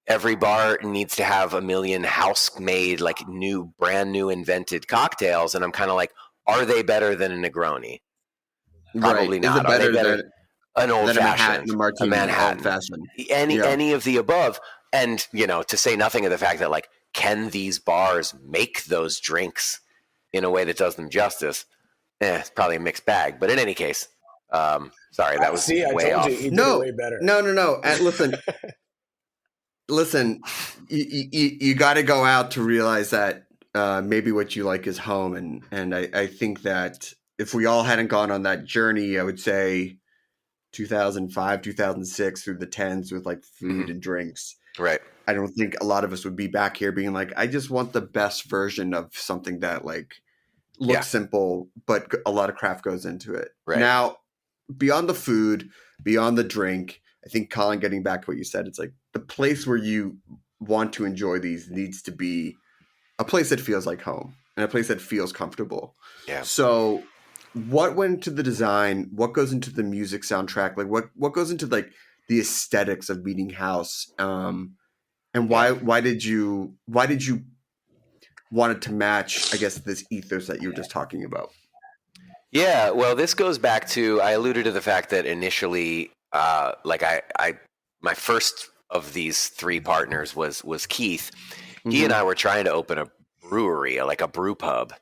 Speaker 11: every bar needs to have a million house-made, like brand new invented cocktails. And I'm kind of like, are they better than a Negroni? Probably not.
Speaker 6: Is it better than
Speaker 11: an old fashioned,
Speaker 6: a Manhattan, old-fashioned,
Speaker 11: any of the above? And, you know, to say nothing of the fact that, like, can these bars make those drinks in a way that does them justice? It's probably a mixed bag. But in any case, sorry, that was way off.
Speaker 10: No, way better.
Speaker 6: No. And listen, you got to go out to realize that maybe what you like is home. And I think that if we all hadn't gone on that journey, I would say 2005, 2006 through the 10s with like food and drinks.
Speaker 11: Right.
Speaker 6: I don't think a lot of us would be back here being like, I just want the best version of something that like looks simple, but a lot of craft goes into it. Right. Now, beyond the food, beyond the drink, I think, Colin, getting back to what you said, it's like the place where you want to enjoy these needs to be a place that feels like home and a place that feels comfortable.
Speaker 11: Yeah.
Speaker 6: So what went into the design? What goes into the music soundtrack? Like what goes into like the aesthetics of Meetinghouse? And why did you want it to match, I guess, this ethos that you were just talking about?
Speaker 11: Yeah, well, this goes back to, I alluded to the fact that initially, my first of these three partners was Keith. He and I were trying to open a brewery, like a brew pub.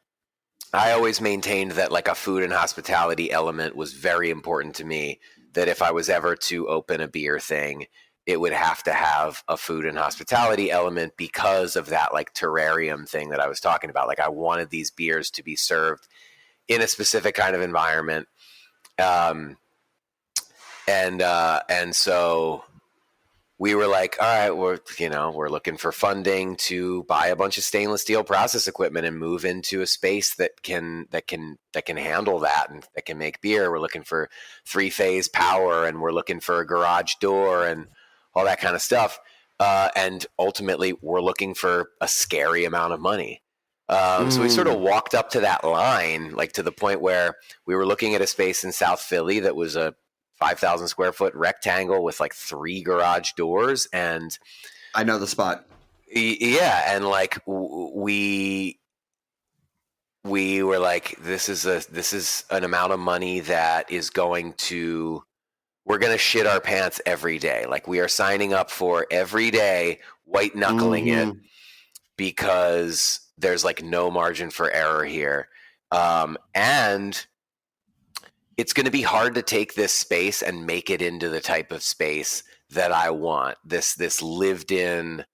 Speaker 11: I always maintained that like a food and hospitality element was very important to me, that if I was ever to open a beer thing, it would have to have a food and hospitality element because of that like terrarium thing that I was talking about. Like I wanted these beers to be served in a specific kind of environment. And so we were like, all right, we're looking for funding to buy a bunch of stainless steel process equipment and move into a space that can handle that and that can make beer. We're looking for 3-phase power, and we're looking for a garage door and all that kind of stuff. And ultimately, we're looking for a scary amount of money. So we sort of walked up to that line, like to the point where we were looking at a space in South Philly that was a 5,000 square foot rectangle with like 3 garage doors. And
Speaker 6: I know the spot.
Speaker 11: Yeah. And like we were like, this is an amount of money that is we're going to shit our pants every day. Like we are signing up for every day, white knuckling it, because there's like no margin for error here. And it's going to be hard to take this space and make it into the type of space that I want. This lived in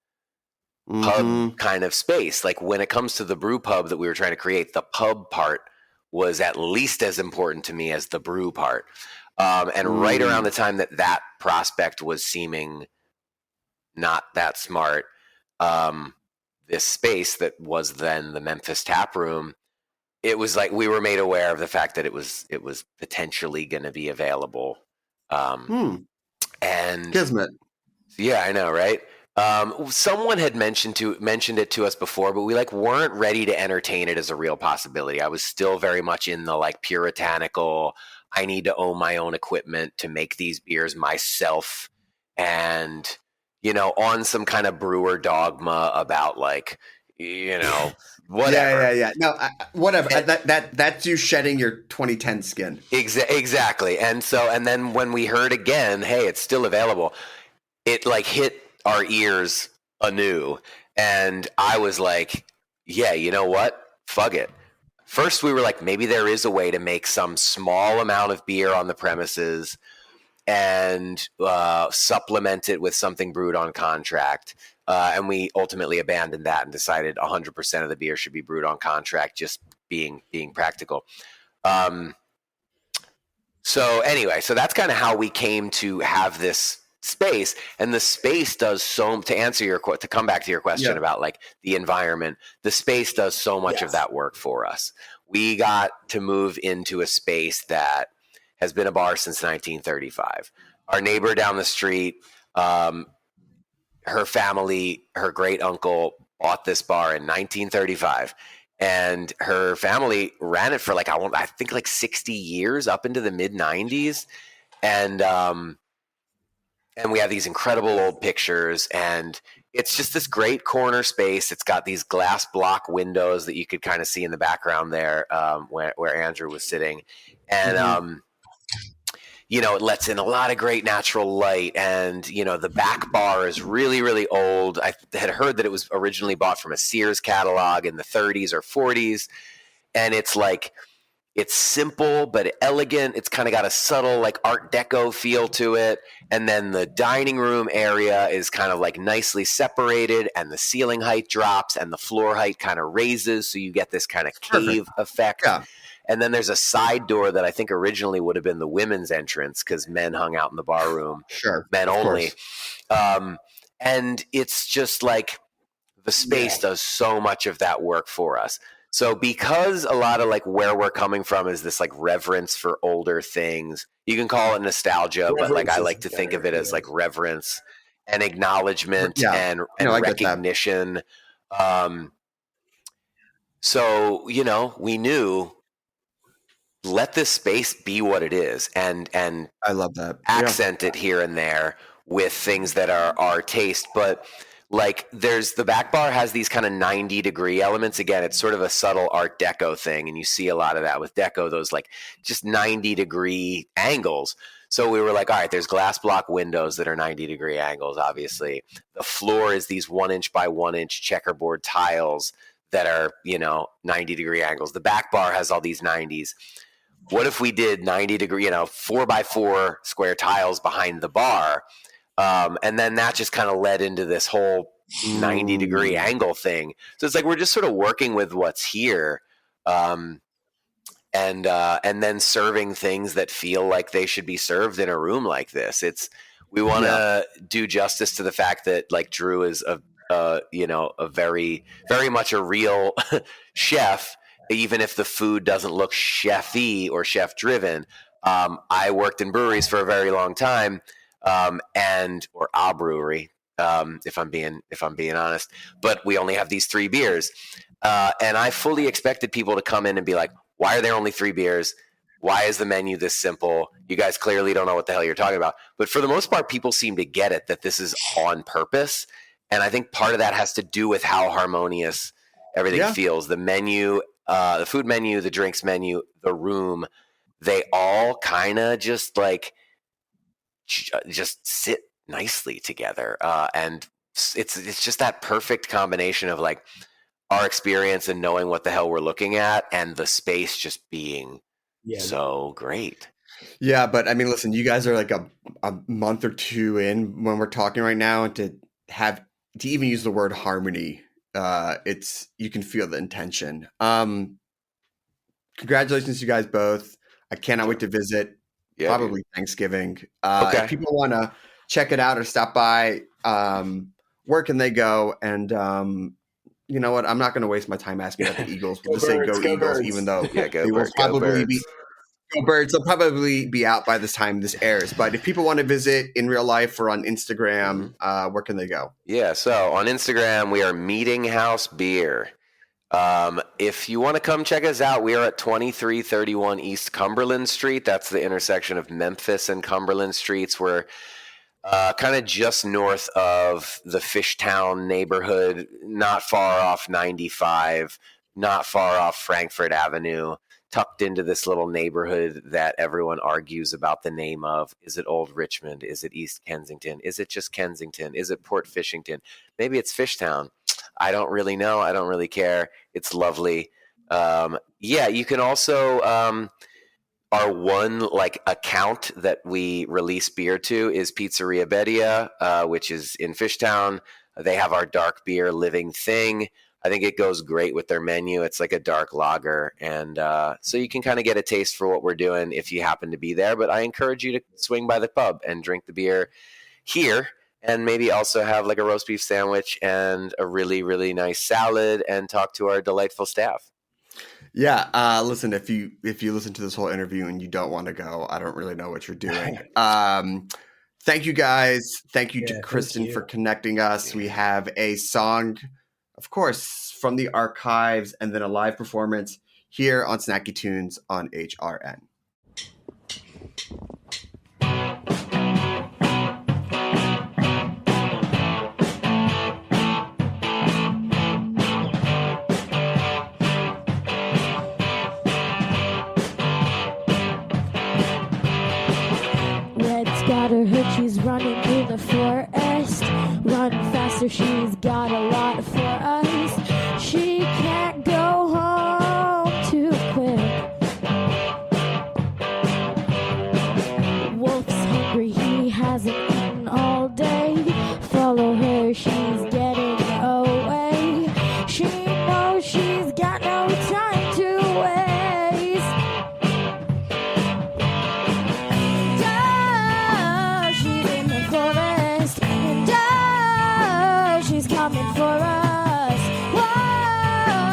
Speaker 11: pub kind of space. Like when it comes to the brew pub that we were trying to create, the pub part was at least as important to me as the brew part. And right around the time that prospect was seeming not that smart, this space that was then the Memphis Tap Room, it was like we were made aware of the fact that it was potentially going to be available. And
Speaker 6: Kismet.
Speaker 11: Yeah, I know, right? Someone had mentioned it to us before, but we like weren't ready to entertain it as a real possibility. I was still very much in the like puritanical, I need to own my own equipment to make these beers myself, and on some kind of brewer dogma about like, whatever.
Speaker 6: Yeah. No, whatever. That's you shedding your 2010 skin.
Speaker 11: Exactly. And then when we heard again, hey, it's still available, it like hit our ears anew. And I was like, yeah, you know what? Fuck it. First, we were like, maybe there is a way to make some small amount of beer on the premises and supplement it with something brewed on contract. And we ultimately abandoned that and decided 100% of the beer should be brewed on contract, just being practical. So anyway, so that's kind of how we came to have this space. And the space does to come back to your question about like the environment, the space does so much of that work for us. We got to move into a space that has been a bar since 1935. Our neighbor down the street, her family, her great uncle bought this bar in 1935, and her family ran it for like, I think like 60 years up into the mid 90s. And we have these incredible old pictures, and it's just this great corner space. It's got these glass block windows that you could kind of see in the background there, where Andrew was sitting. And, it lets in a lot of great natural light. And, the back bar is really, really old. I had heard that it was originally bought from a Sears catalog in the 30s or 40s. And it's like, it's simple but elegant. It's kind of got a subtle like Art Deco feel to it. And then the dining room area is kind of like nicely separated, and the ceiling height drops and the floor height kind of raises. So you get this kind of cave effect. Yeah. And then there's a side door that I think originally would have been the women's entrance because men hung out in the bar room.
Speaker 6: Sure.
Speaker 11: Men only. And it's just like the space does so much of that work for us. So because a lot of like where we're coming from is this like reverence for older things, you can call it nostalgia, but like I like to think of it as like reverence and acknowledgement and recognition. So, we knew let this space be what it is, and
Speaker 6: I love that.
Speaker 11: accent it here and there with things that are our taste. But like, there's the back bar has these kind of 90-degree elements. Again, it's sort of a subtle Art Deco thing, and you see a lot of that with Deco, those like just 90-degree angles. So we were like, all right, there's glass block windows that are 90-degree angles, obviously. The floor is these 1-inch by 1-inch checkerboard tiles that are, 90-degree angles. The back bar has all these 90s. What if we did 90-degree, 4x4 square tiles behind the bar? And then that just kind of led into this whole 90-degree angle thing. So it's like we're just sort of working with what's here, and then serving things that feel like they should be served in a room like this. We want to do justice to the fact that like Drew is a very, very much a real chef, even if the food doesn't look chef-y or chef-driven. I worked in breweries for a very long time. Or a brewery, if I'm being honest, but we only have these 3 beers. And I fully expected people to come in and be like, why are there only 3 beers? Why is the menu this simple? You guys clearly don't know what the hell you're talking about. But for the most part, people seem to get it, that this is on purpose. And I think part of that has to do with how harmonious everything feels. The menu, the food menu, the drinks menu, the room, they all kind of just sit nicely together. And it's just that perfect combination of like our experience and knowing what the hell we're looking at, and the space just being so great.
Speaker 6: Yeah, but I mean, listen, you guys are like a month or 2 in when we're talking right now, and to even use the word harmony, you can feel the intention. Congratulations to you guys both. I cannot wait to visit. Probably Thanksgiving. If people want to check it out or stop by, where can they go? And you know what? I'm not going to waste my time asking about the Eagles. We'll just say go Eagles, birds. Even though they will probably be go Birds. They'll probably be out by the time this airs. But if people want to visit in real life or on Instagram, where can they go?
Speaker 11: Yeah, so on Instagram, we are Meetinghouse Beer. If you want to come check us out, we are at 2331 East Cumberland Street. That's the intersection of Memphis and Cumberland Streets. We're kind of just north of the Fishtown neighborhood, not far off 95, not far off Frankfurt Avenue, tucked into this little neighborhood that everyone argues about the name of. Is it Old Richmond? Is it East Kensington? Is it just Kensington? Is it Port Fishington? Maybe it's Fishtown. I don't really know. I don't really care. It's lovely. You can also our one account that we release beer to is Pizzeria Bedia, which is in Fishtown. They have our dark beer Living Thing. I think it goes great with their menu. It's like a dark lager, and so you can kind of get a taste for what we're doing if you happen to be there. But I encourage you to swing by the pub and drink the beer here, and maybe also have like a roast beef sandwich and a really, really nice salad, and talk to our delightful staff.
Speaker 6: Yeah, listen, if you listen to this whole interview and you don't want to go, I don't really know what you're doing. Thank you guys. Thank you to Kristen for connecting us. We have a song, of course, from the archives, and then a live performance here on Snacky Tunes on HRN.
Speaker 12: Got her hood, she's running through the forest. Run faster, she's got a lot for us. She can't go home too quick. Wolf's hungry, he hasn't eaten all day. Follow her, she's getting away. She knows she's got no time to waste. Coming for us. Whoa,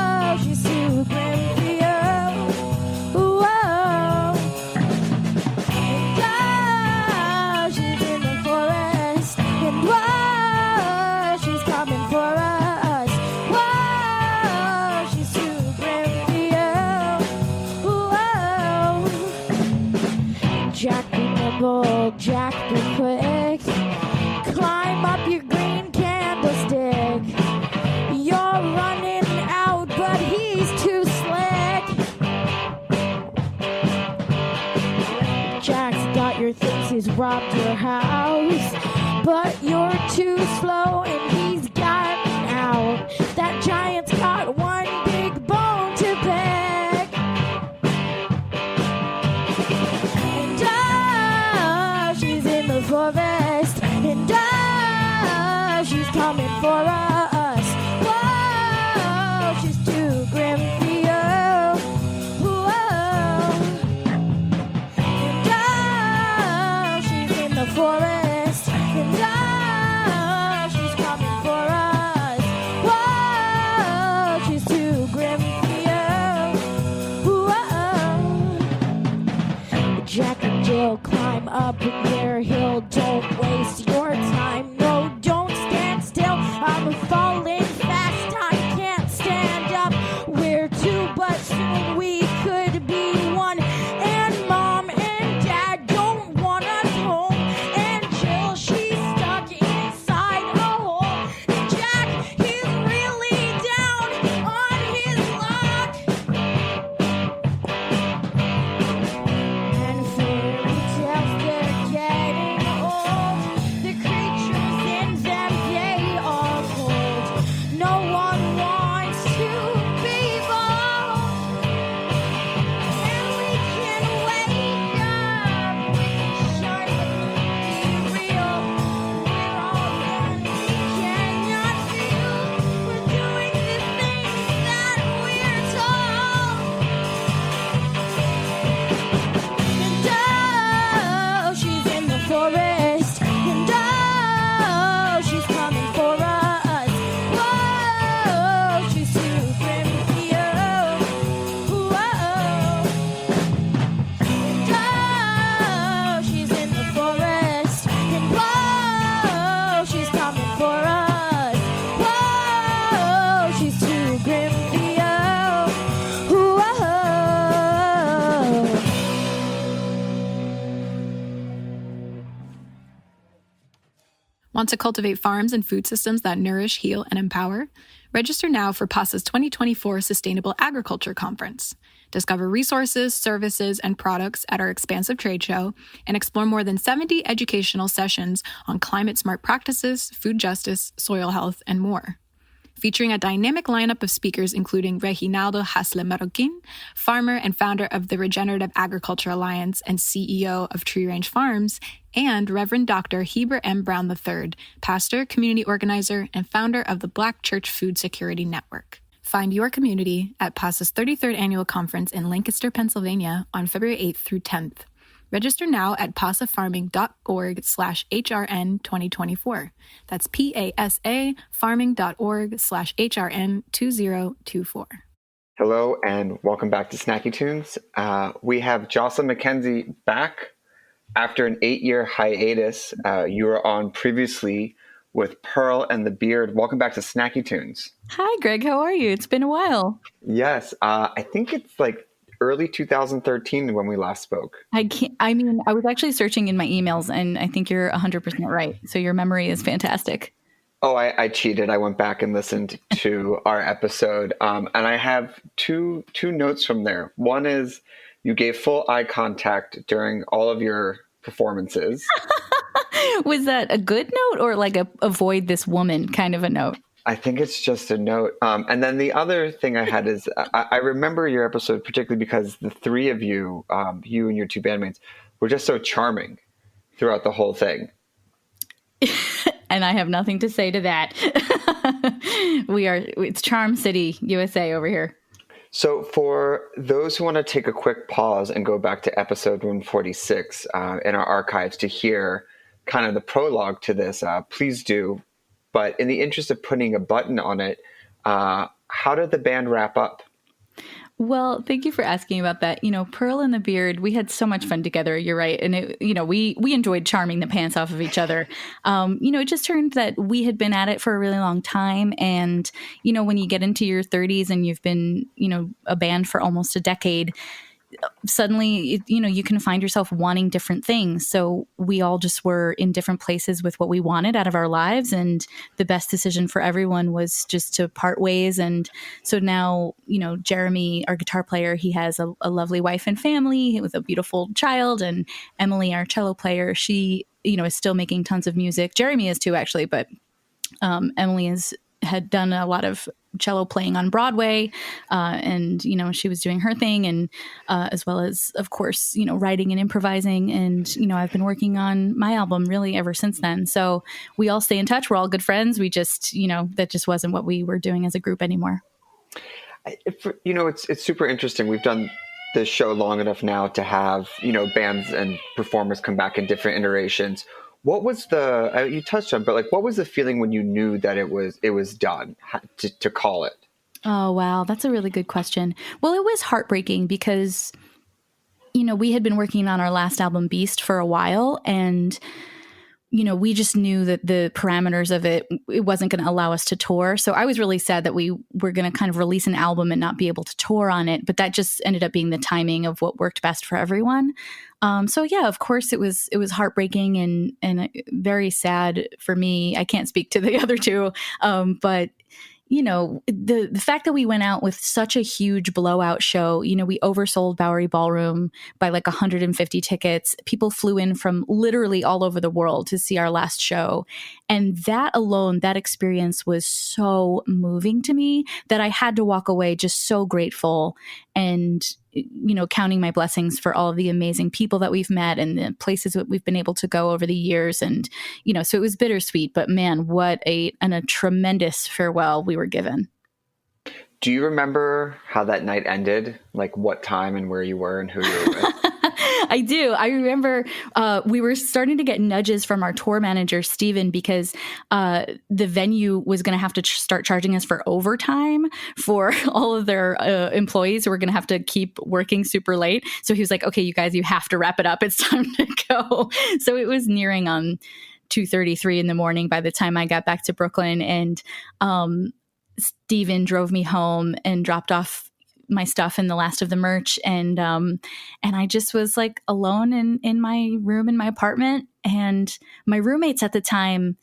Speaker 12: Jack be nimble, Jack be quick. Climb up your green candlestick. You're running out, but he's too slick. Jack's got your things, he's robbed your house, but you're too slow and he's gotten out. That giant's got one big bone to pick. And she's in the forest, and she's coming for us. Whoa, she's too grim for you. Whoa. And she's in the forest, and she's coming for us. Whoa, she's too grim for you. Whoa. Jack and Jill climb up their hill. Don't waste your time. No, don't stand still. I'm falling fast. I can't stand up. We're two, but soon we could be one. And Mom and Dad don't want us home. And Jill, she's stuck inside a hole. And Jack, he's really down on his luck. And fairy tales, they're getting old. The creatures in them, they are cold. No one wants to be bold. And we can wake up, shine the moon, be real. We're all young, we cannot feel. We're doing the things that we're told. And she's in the forest, and she's coming for us. Whoa, she's too grim for you. Whoa. And she's in the forest, and she's coming for us. Whoa, she's too grim for you. Whoa.
Speaker 7: Want to cultivate farms and food systems that nourish, heal, and empower? Register now for PASA's 2024 Sustainable Agriculture Conference. Discover resources, services, and products at our expansive trade show and explore more than 70 educational sessions on climate-smart practices, food justice, soil health, and more. Featuring a dynamic lineup of speakers including Reginaldo Hasle Marroquin, farmer and founder of the Regenerative Agriculture Alliance and CEO of Tree Range Farms, and Reverend Dr. Heber M. Brown III, pastor, community organizer, and founder of the Black Church Food Security Network. Find your community at PASA's 33rd Annual Conference in Lancaster, Pennsylvania on February 8th through 10th. Register now at pasafarming.org/HRN 2024. That's PASA farming.org/HRN 2024.
Speaker 13: Hello and welcome back to Snacky Tunes. We have Jocelyn Mackenzie back after an 8-year hiatus. You were on previously with Pearl and the Beard. Welcome back to Snacky Tunes.
Speaker 9: Hi, Greg. How are you? It's been a while.
Speaker 13: Yes, I think it's like early 2013 when we last spoke.
Speaker 9: I was actually searching in my emails, and I think you're 100% right. So your memory is fantastic.
Speaker 13: Oh, I cheated. I went back and listened to our episode, and I have two notes from there. One is you gave full eye contact during all of your performances.
Speaker 9: Was that a good note or like a avoid this woman kind of a note?
Speaker 13: I think it's just a note. And then the other thing I had is I remember your episode particularly because the three of you, you and your two bandmates, were just so charming throughout the whole thing.
Speaker 9: And I have nothing to say to that. It's Charm City, USA over here.
Speaker 13: So for those who want to take a quick pause and go back to episode 146 in our archives to hear kind of the prologue to this, please do. But in the interest of putting a button on it, how did the band wrap up?
Speaker 9: Well, thank you for asking about that. Pearl and the Beard, we had so much fun together. You're right. And, we enjoyed charming the pants off of each other. It just turned that we had been at it for a really long time. And, when you get into your 30s and you've been, a band for almost a decade, suddenly, you can find yourself wanting different things. So we all just were in different places with what we wanted out of our lives. And the best decision for everyone was just to part ways. And so now, Jeremy, our guitar player, he has a lovely wife and family with a beautiful child. And Emily, our cello player, she, is still making tons of music. Jeremy is too, actually, but Emily had done a lot of cello playing on Broadway, and she was doing her thing, and as well as, of course, writing and improvising. And I've been working on my album really ever since then. So we all stay in touch. We're all good friends. We just that just wasn't what we were doing as a group anymore.
Speaker 13: It's super interesting. We've done this show long enough now to have bands and performers come back in different iterations. What was you touched on, but what was the feeling when you knew that it was done to call it?
Speaker 9: Oh, wow. That's a really good question. Well, it was heartbreaking because, we had been working on our last album, Beast, for a while, and we just knew that the parameters of it wasn't going to allow us to tour. So I was really sad that we were going to kind of release an album and not be able to tour on it. But that just ended up being the timing of what worked best for everyone. So yeah, of course it was heartbreaking and very sad for me. I can't speak to the other two, but the fact that we went out with such a huge blowout show, we oversold Bowery Ballroom by 150 tickets. People flew in from literally all over the world to see our last show. And that alone, that experience was so moving to me that I had to walk away just so grateful and, counting my blessings for all of the amazing people that we've met and the places that we've been able to go over the years. And, so it was bittersweet, but man, what a tremendous farewell we were given.
Speaker 13: Do you remember how that night ended? What time and where you were and who you were with?
Speaker 9: I do. I remember we were starting to get nudges from our tour manager, Steven, because the venue was going to have to start charging us for overtime for all of their employees who were going to have to keep working super late. So he was like, okay, you guys, you have to wrap it up. It's time to go. So it was nearing 2:33 in the morning by the time I got back to Brooklyn. And Steven drove me home and dropped off my stuff and the last of the merch. And I just was alone in my room in my apartment. And my roommates at the time,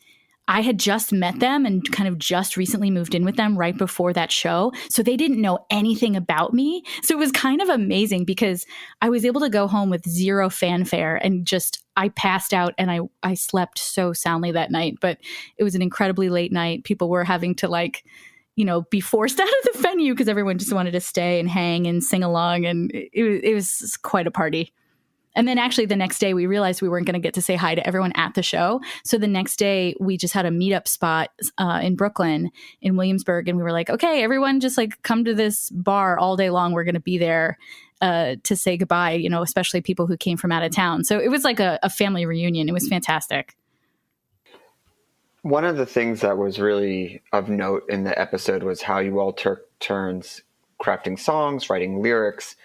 Speaker 9: I had just met them and kind of just recently moved in with them right before that show. So they didn't know anything about me. So it was kind of amazing because I was able to go home with zero fanfare and I passed out and I slept so soundly that night. But it was an incredibly late night. People were having to be forced out of the venue because everyone just wanted to stay and hang and sing along. And it was quite a party. And then actually the next day we realized we weren't going to get to say hi to everyone at the show. So the next day we just had a meetup spot in Brooklyn in Williamsburg. And we were like, okay, everyone just come to this bar all day long. We're going to be there to say goodbye, especially people who came from out of town. So it was a family reunion. It was fantastic.
Speaker 13: One of the things that was really of note in the episode was how you all took turns crafting songs, writing lyrics.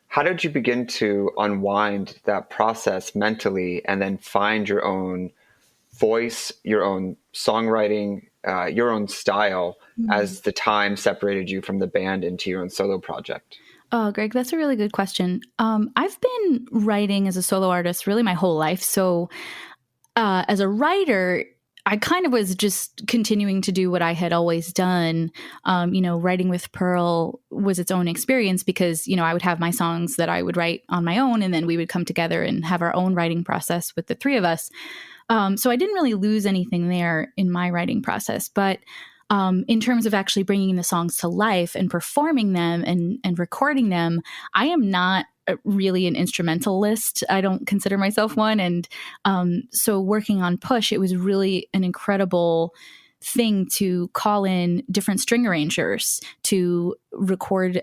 Speaker 13: How did you begin to unwind that process mentally and then find your own voice, your own songwriting, your own style as the time separated you from the band into your own solo project?
Speaker 9: Oh, Greg, that's a really good question. I've been writing as a solo artist really my whole life. So as a writer, I kind of was just continuing to do what I had always done. Writing with Pearl was its own experience because, I would have my songs that I would write on my own, and then we would come together and have our own writing process with the three of us. So I didn't really lose anything there in my writing process. But in terms of actually bringing the songs to life and performing them and recording them, I am not really an instrumentalist. I don't consider myself one. And so working on Push, it was really an incredible thing to call in different string arrangers to record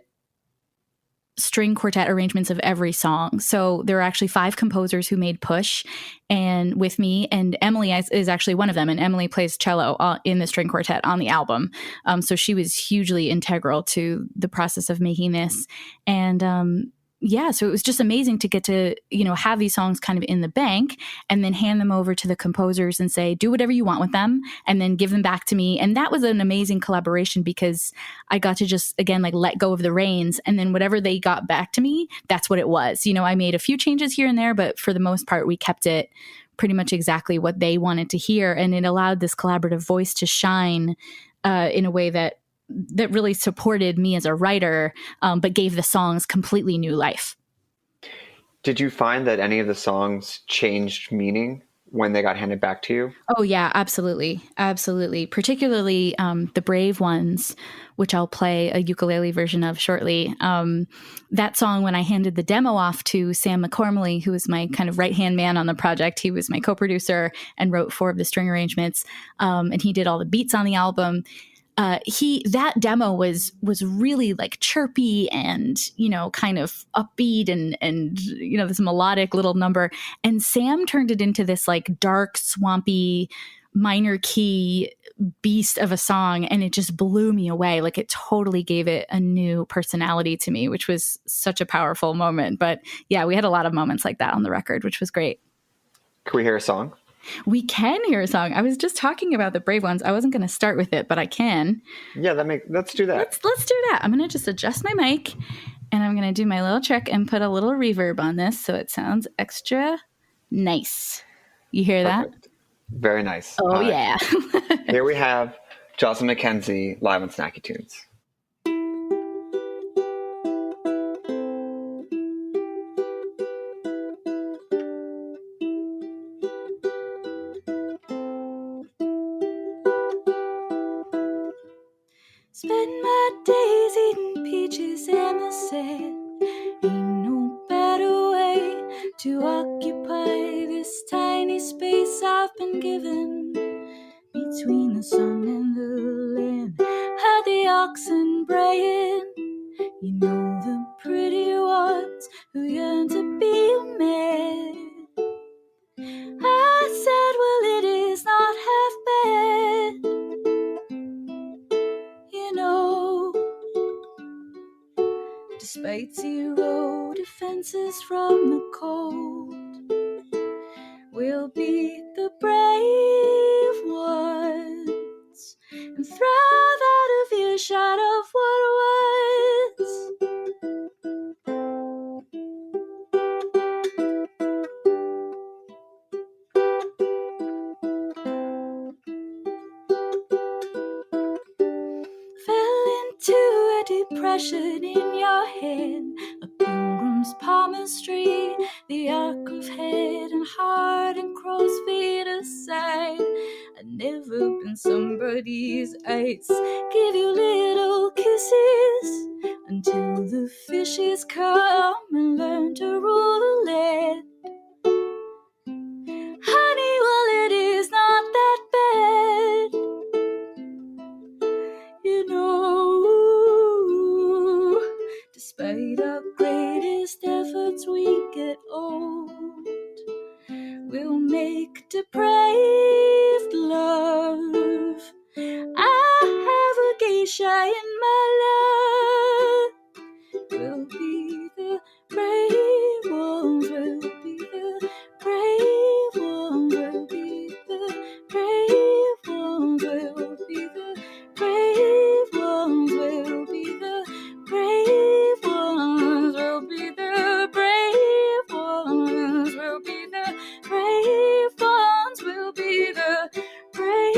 Speaker 9: string quartet arrangements of every song. So there are actually 5 composers who made Push and with me, and Emily is actually one of them. And Emily plays cello in the string quartet on the album. So she was hugely integral to the process of making this. And yeah, so it was just amazing to get to, have these songs kind of in the bank and then hand them over to the composers and say, do whatever you want with them, and then give them back to me. And that was an amazing collaboration because I got to just, again, like let go of the reins, and then whatever they got back to me, that's what it was. I made a few changes here and there, but for the most part, we kept it pretty much exactly what they wanted to hear. And it allowed this collaborative voice to shine in a way that really supported me as a writer, but gave the songs completely new life.
Speaker 13: Did you find that any of the songs changed meaning when they got handed back to you?
Speaker 9: Oh, yeah, absolutely. Absolutely. Particularly the Brave ones, which I'll play a ukulele version of shortly. That song, when I handed the demo off to Sam McCormley, who was my kind of right-hand man on the project, he was my co-producer and wrote 4 of the string arrangements, and he did all the beats on the album. That demo was really like chirpy and, kind of upbeat and this melodic little number. And Sam turned it into this like dark, swampy, minor key beast of a song. And it just blew me away. Like it totally gave it a new personality to me, which was such a powerful moment. But yeah, we had a lot of moments like that on the record, which was great.
Speaker 13: Can we hear a song?
Speaker 9: We can hear a song. I was just talking about the Brave ones. I wasn't going to start with it, but I can.
Speaker 13: Yeah, let's do that.
Speaker 9: Let's do that. I'm going to just adjust my mic, and I'm going to do my little trick and put a little reverb on this so it sounds extra nice. You hear
Speaker 13: Perfect. That? Very nice.
Speaker 9: Oh, yeah.
Speaker 13: Here we have Jocelyn Mackenzie live on Snacky Tunes.
Speaker 9: Spend my days eating peaches in the sand. Ain't no better way to occupy this tiny space I've been given between the sun and the land. Heard the oxen braying, the pretty ones who yearn to be a man. I said, well, it is not half bad. Despite 0 defenses from the cold, we'll be the brave ones and thrive out of earshot of what was. Fell into a depression in your head, a pilgrim's palmistry, the arc of head and heart and crow's feet aside. I've never been somebody's ice, give you little kisses until the fishes come and learn to rule the land. Honey, well, it is not that bad. Despite our greatest efforts, we get old. We'll make depraved love. I have a geisha in my love. We'll be the brave ones. We'll be the brave ones. We'll be the brave ones. We'll be the brave ones. We'll be the brave ones. We'll be the brave ones. We'll be the brave ones. We'll be the brave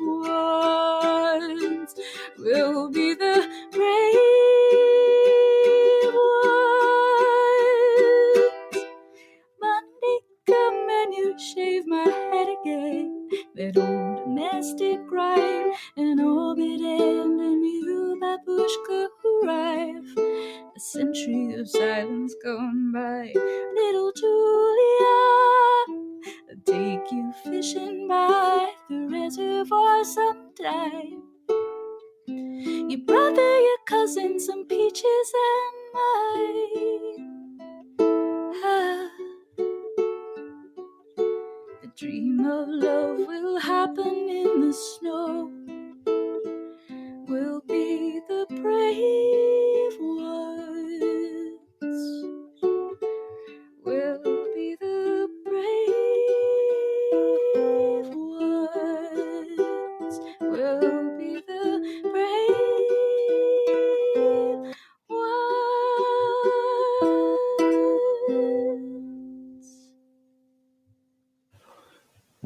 Speaker 9: ones. We'll be the brave ones. Monday come and you shave my head again. That old domestic rhyme, an orbit end, and you babushka arrive. A century of silence gone by. Little Julia, I'll take you fishing by the reservoir sometime. Your brother, your cousin, some peaches and mine. The dream of love will happen in the snow. We'll be the brave ones.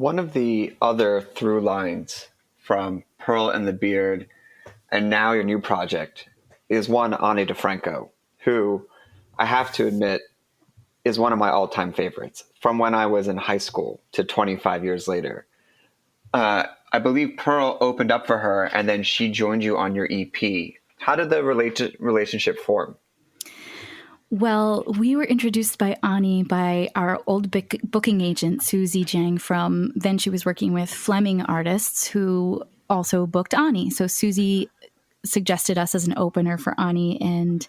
Speaker 13: One of the other through lines from Pearl and the Beard and now your new project is one Ani DeFranco, who I have to admit is one of my all-time favorites from when I was in high school to 25 years later. I believe Pearl opened up for her and then she joined you on your EP. How did the relationship form?
Speaker 9: Well, we were introduced by Ani by our old booking agent, Susie Jang, from then she was working with Fleming artists who also booked Ani. So Susie suggested us as an opener for Ani, and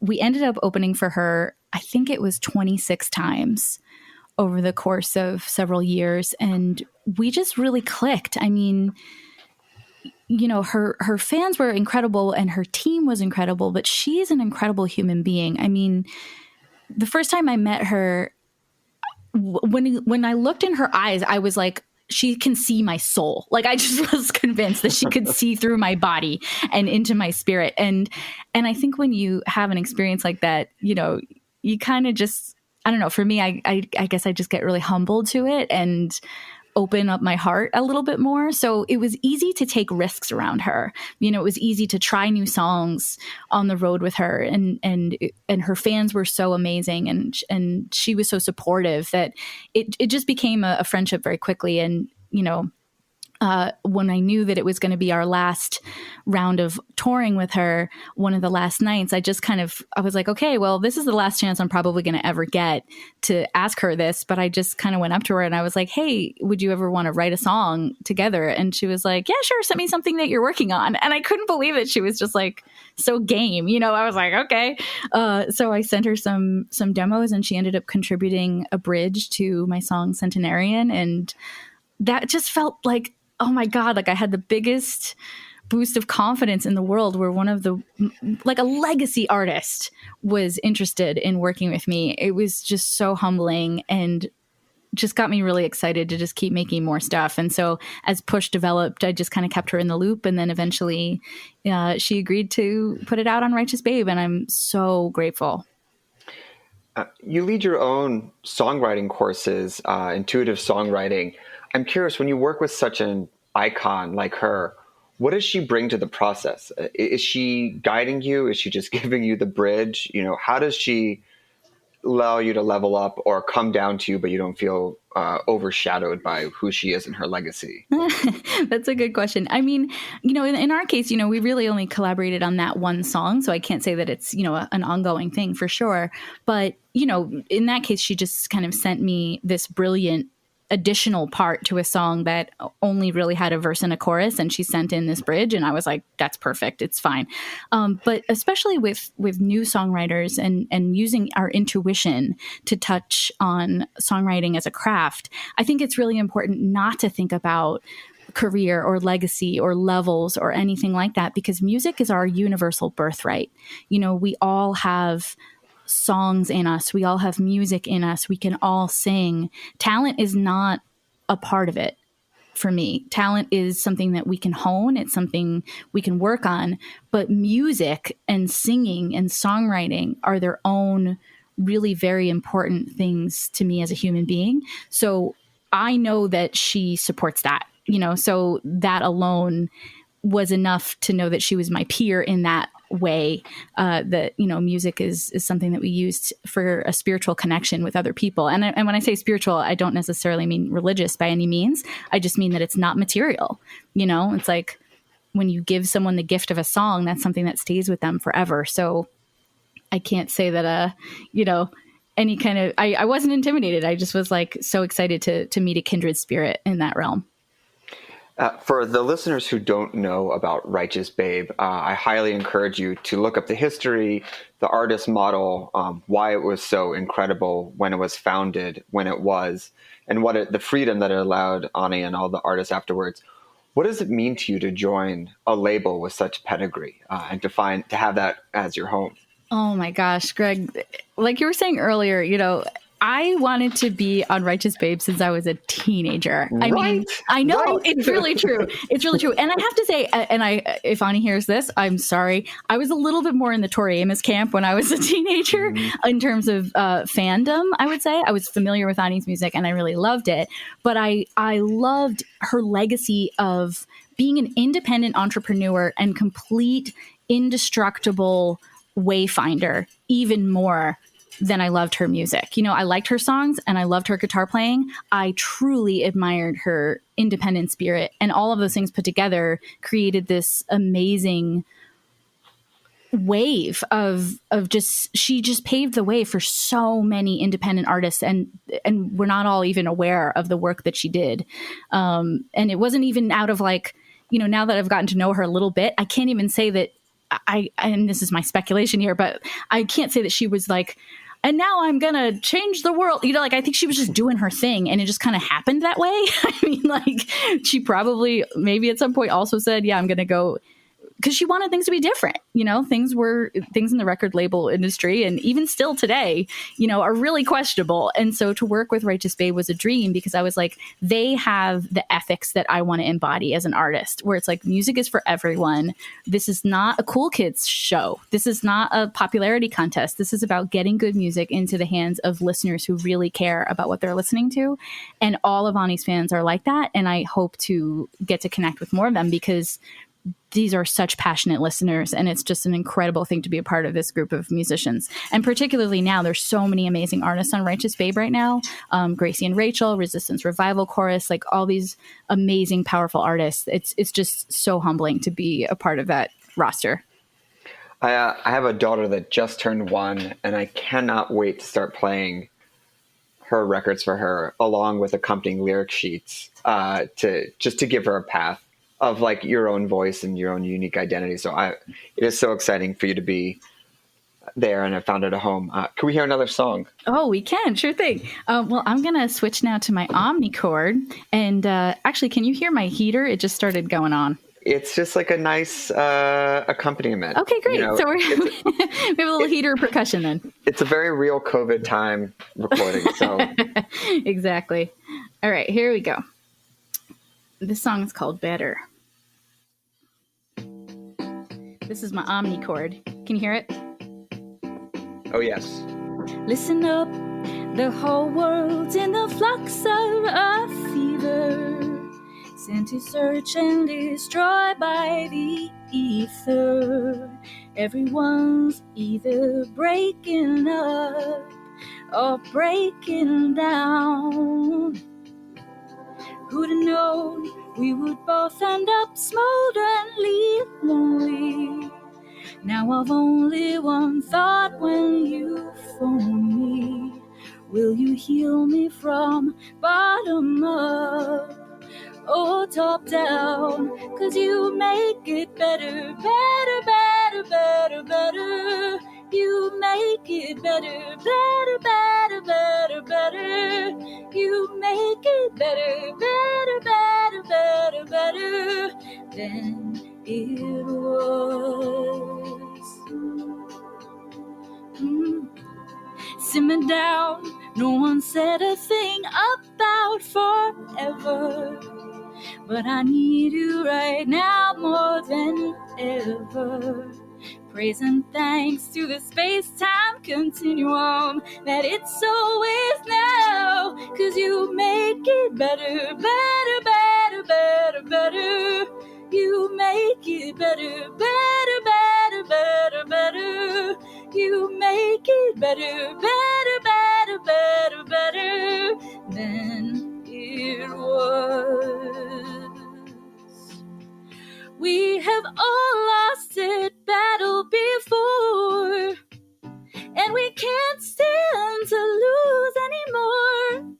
Speaker 9: we ended up opening for her, I think it was 26 times over the course of several years. And we just really clicked. I mean, you know, her fans were incredible and her team was incredible, but she's an incredible human being. I mean, the first time I met her, when I looked in her eyes, I was like, she can see my soul. Like, I just was convinced that she could see through my body and into my spirit. And I think when you have an experience like that, you know, you kind of just, I don't know, for me, I guess I just get really humbled to it and open up my heart a little bit more. So it was easy to take risks around her. You know, it was easy to try new songs on the road with her, and her fans were so amazing, and she was so supportive that it just became a friendship very quickly. And, you know, when I knew that it was going to be our last round of touring with her, one of the last nights, I was like, okay, well, this is the last chance I'm probably going to ever get to ask her this. But I just kind of went up to her and I was like, hey, would you ever want to write a song together? And she was like, yeah, sure. Send me something that you're working on. And I couldn't believe it. She was just like so game, you know. I was like, okay. So I sent her some demos and she ended up contributing a bridge to my song Centenarian. And that just felt like, oh my God, like I had the biggest boost of confidence in the world where one of the, like a legacy artist was interested in working with me. It was just so humbling and just got me really excited to just keep making more stuff. And so as Push developed, I just kind of kept her in the loop. And then eventually she agreed to put it out on Righteous Babe. And I'm so grateful.
Speaker 13: You lead your own songwriting courses, intuitive songwriting. I'm curious, when you work with such an icon like her, what does she bring to the process? Is she guiding you? Is she just giving you the bridge? You know, how does she allow you to level up or come down to you, but you don't feel overshadowed by who she is and her legacy?
Speaker 9: That's a good question. I mean, you know, in our case, you know, we really only collaborated on that one song. So I can't say that it's, you know, an ongoing thing for sure. But, you know, in that case, she just kind of sent me this brilliant additional part to a song that only really had a verse and a chorus, and she sent in this bridge, and I was like, that's perfect, it's fine. But especially with new songwriters and using our intuition to touch on songwriting as a craft, I think it's really important not to think about career or legacy or levels or anything like that, because music is our universal birthright. You know, we all have songs in us. We all have music in us. We can all sing. Talent is not a part of it for me. Talent is something that we can hone. It's something we can work on. But music and singing and songwriting are their own really very important things to me as a human being. So I know that she supports that, you know, so that alone was enough to know that she was my peer in that way, that, you know, music is something that we used for a spiritual connection with other people. And when I say spiritual, I don't necessarily mean religious by any means. I just mean that it's not material. You know, it's like when you give someone the gift of a song, that's something that stays with them forever. So I can't say that, you know, any kind of, I wasn't intimidated. I just was like so excited to meet a kindred spirit in that realm.
Speaker 13: For the listeners who don't know about Righteous Babe, I highly encourage you to look up the history, the artist model, why it was so incredible when it was founded, when it was, and the freedom that it allowed Ani and all the artists afterwards. What does it mean to you to join a label with such pedigree and to have that as your home?
Speaker 9: Oh my gosh, Greg, like you were saying earlier, you know, I wanted to be on Righteous Babe since I was a teenager. I mean, I know it's really true. It's really true. And I have to say, if Ani hears this, I'm sorry. I was a little bit more in the Tori Amos camp when I was a teenager in terms of fandom, I would say. I was familiar with Ani's music and I really loved it. But I loved her legacy of being an independent entrepreneur and complete indestructible wayfinder even more than I loved her music. You know, I liked her songs and I loved her guitar playing. I truly admired her independent spirit, and all of those things put together created this amazing wave of just, she just paved the way for so many independent artists, and we're not all even aware of the work that she did. And it wasn't even out of like, you know, now that I've gotten to know her a little bit, I can't even say that and this is my speculation here, but I can't say that she was like, and now I'm going to change the world. You know, like, I think she was just doing her thing and it just kind of happened that way. I mean, like, she probably maybe at some point also said, yeah, I'm going to go, because she wanted things to be different. You know, things in the record label industry, and even still today, you know, are really questionable. And so to work with Righteous Babe was a dream, because I was like, they have the ethics that I want to embody as an artist, where it's like, music is for everyone. This is not a cool kids show. This is not a popularity contest. This is about getting good music into the hands of listeners who really care about what they're listening to. And all of Ani's fans are like that. And I hope to get to connect with more of them, because these are such passionate listeners, and it's just an incredible thing to be a part of this group of musicians. And particularly now, there's so many amazing artists on Righteous Babe right now. Gracie and Rachel, Resistance Revival Chorus, like all these amazing, powerful artists. It's just so humbling to be a part of that roster.
Speaker 13: I have a daughter that just turned 1, and I cannot wait to start playing her records for her, along with accompanying lyric sheets, to give her a path of like your own voice and your own unique identity. So it is so exciting for you to be there, and I found it a home. Can we hear another song?
Speaker 1: Oh, we can. Sure thing. Well, I'm going to switch now to my omnichord. And actually, can you hear my heater? It just started going on.
Speaker 13: It's just like a nice accompaniment.
Speaker 1: Okay, great. You know, so we have a little heater percussion then.
Speaker 13: It's a very real COVID time recording. So
Speaker 1: exactly. All right, here we go. This song is called Better. This is my omnichord. Can you hear it?
Speaker 13: Oh, yes.
Speaker 9: Listen up, the whole world's in the flux of a fever, sent to search and destroy by the ether. Everyone's either breaking up or breaking down. Who'd have known we would both end up smolderingly lonely? Now I've only one thought when you phone me. Will you heal me from bottom up or top down? 'Cause you make it better, better, better, better, better. You make it better, better, better, better, better. You make it better, better, better, better, better than it was. Simmer down, no one said a thing about forever, but I need you right now more than ever. Praise and thanks to the space-time continuum that it's always now. 'Cause you make it better, better, better, better, better. You make it better, better, better, better, better. You make it better, better, better, better, better than it was. We have all lost that battle before, and we can't stand to lose anymore.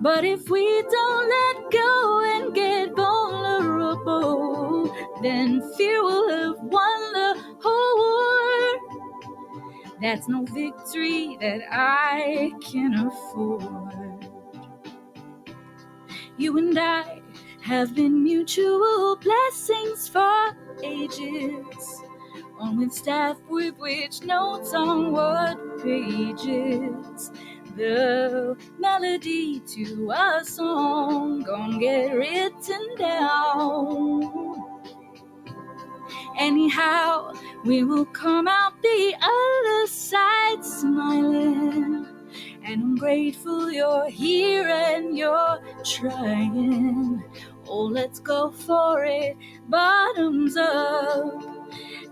Speaker 9: But if we don't let go and get vulnerable, then fear will have won the whole war. That's no victory that I can afford. You and I have been mutual blessings for ages. on with staff with which notes on what pages. The melody to a song gonna get written down. Anyhow, we will come out the other side smiling. And I'm grateful you're here and you're trying. Oh, let's go for it, bottoms up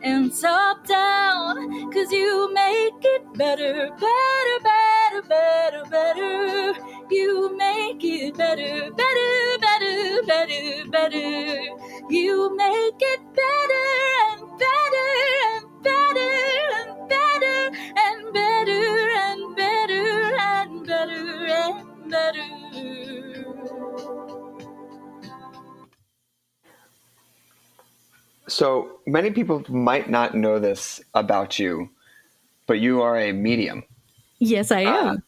Speaker 9: and top down. 'Cause you make it better, better, better, better, better. You make it better, better, better, better, better. You make it better and better and better and better and better and better and better and better.
Speaker 13: So many people might not know this about you, but you are a medium.
Speaker 9: Yes, I am.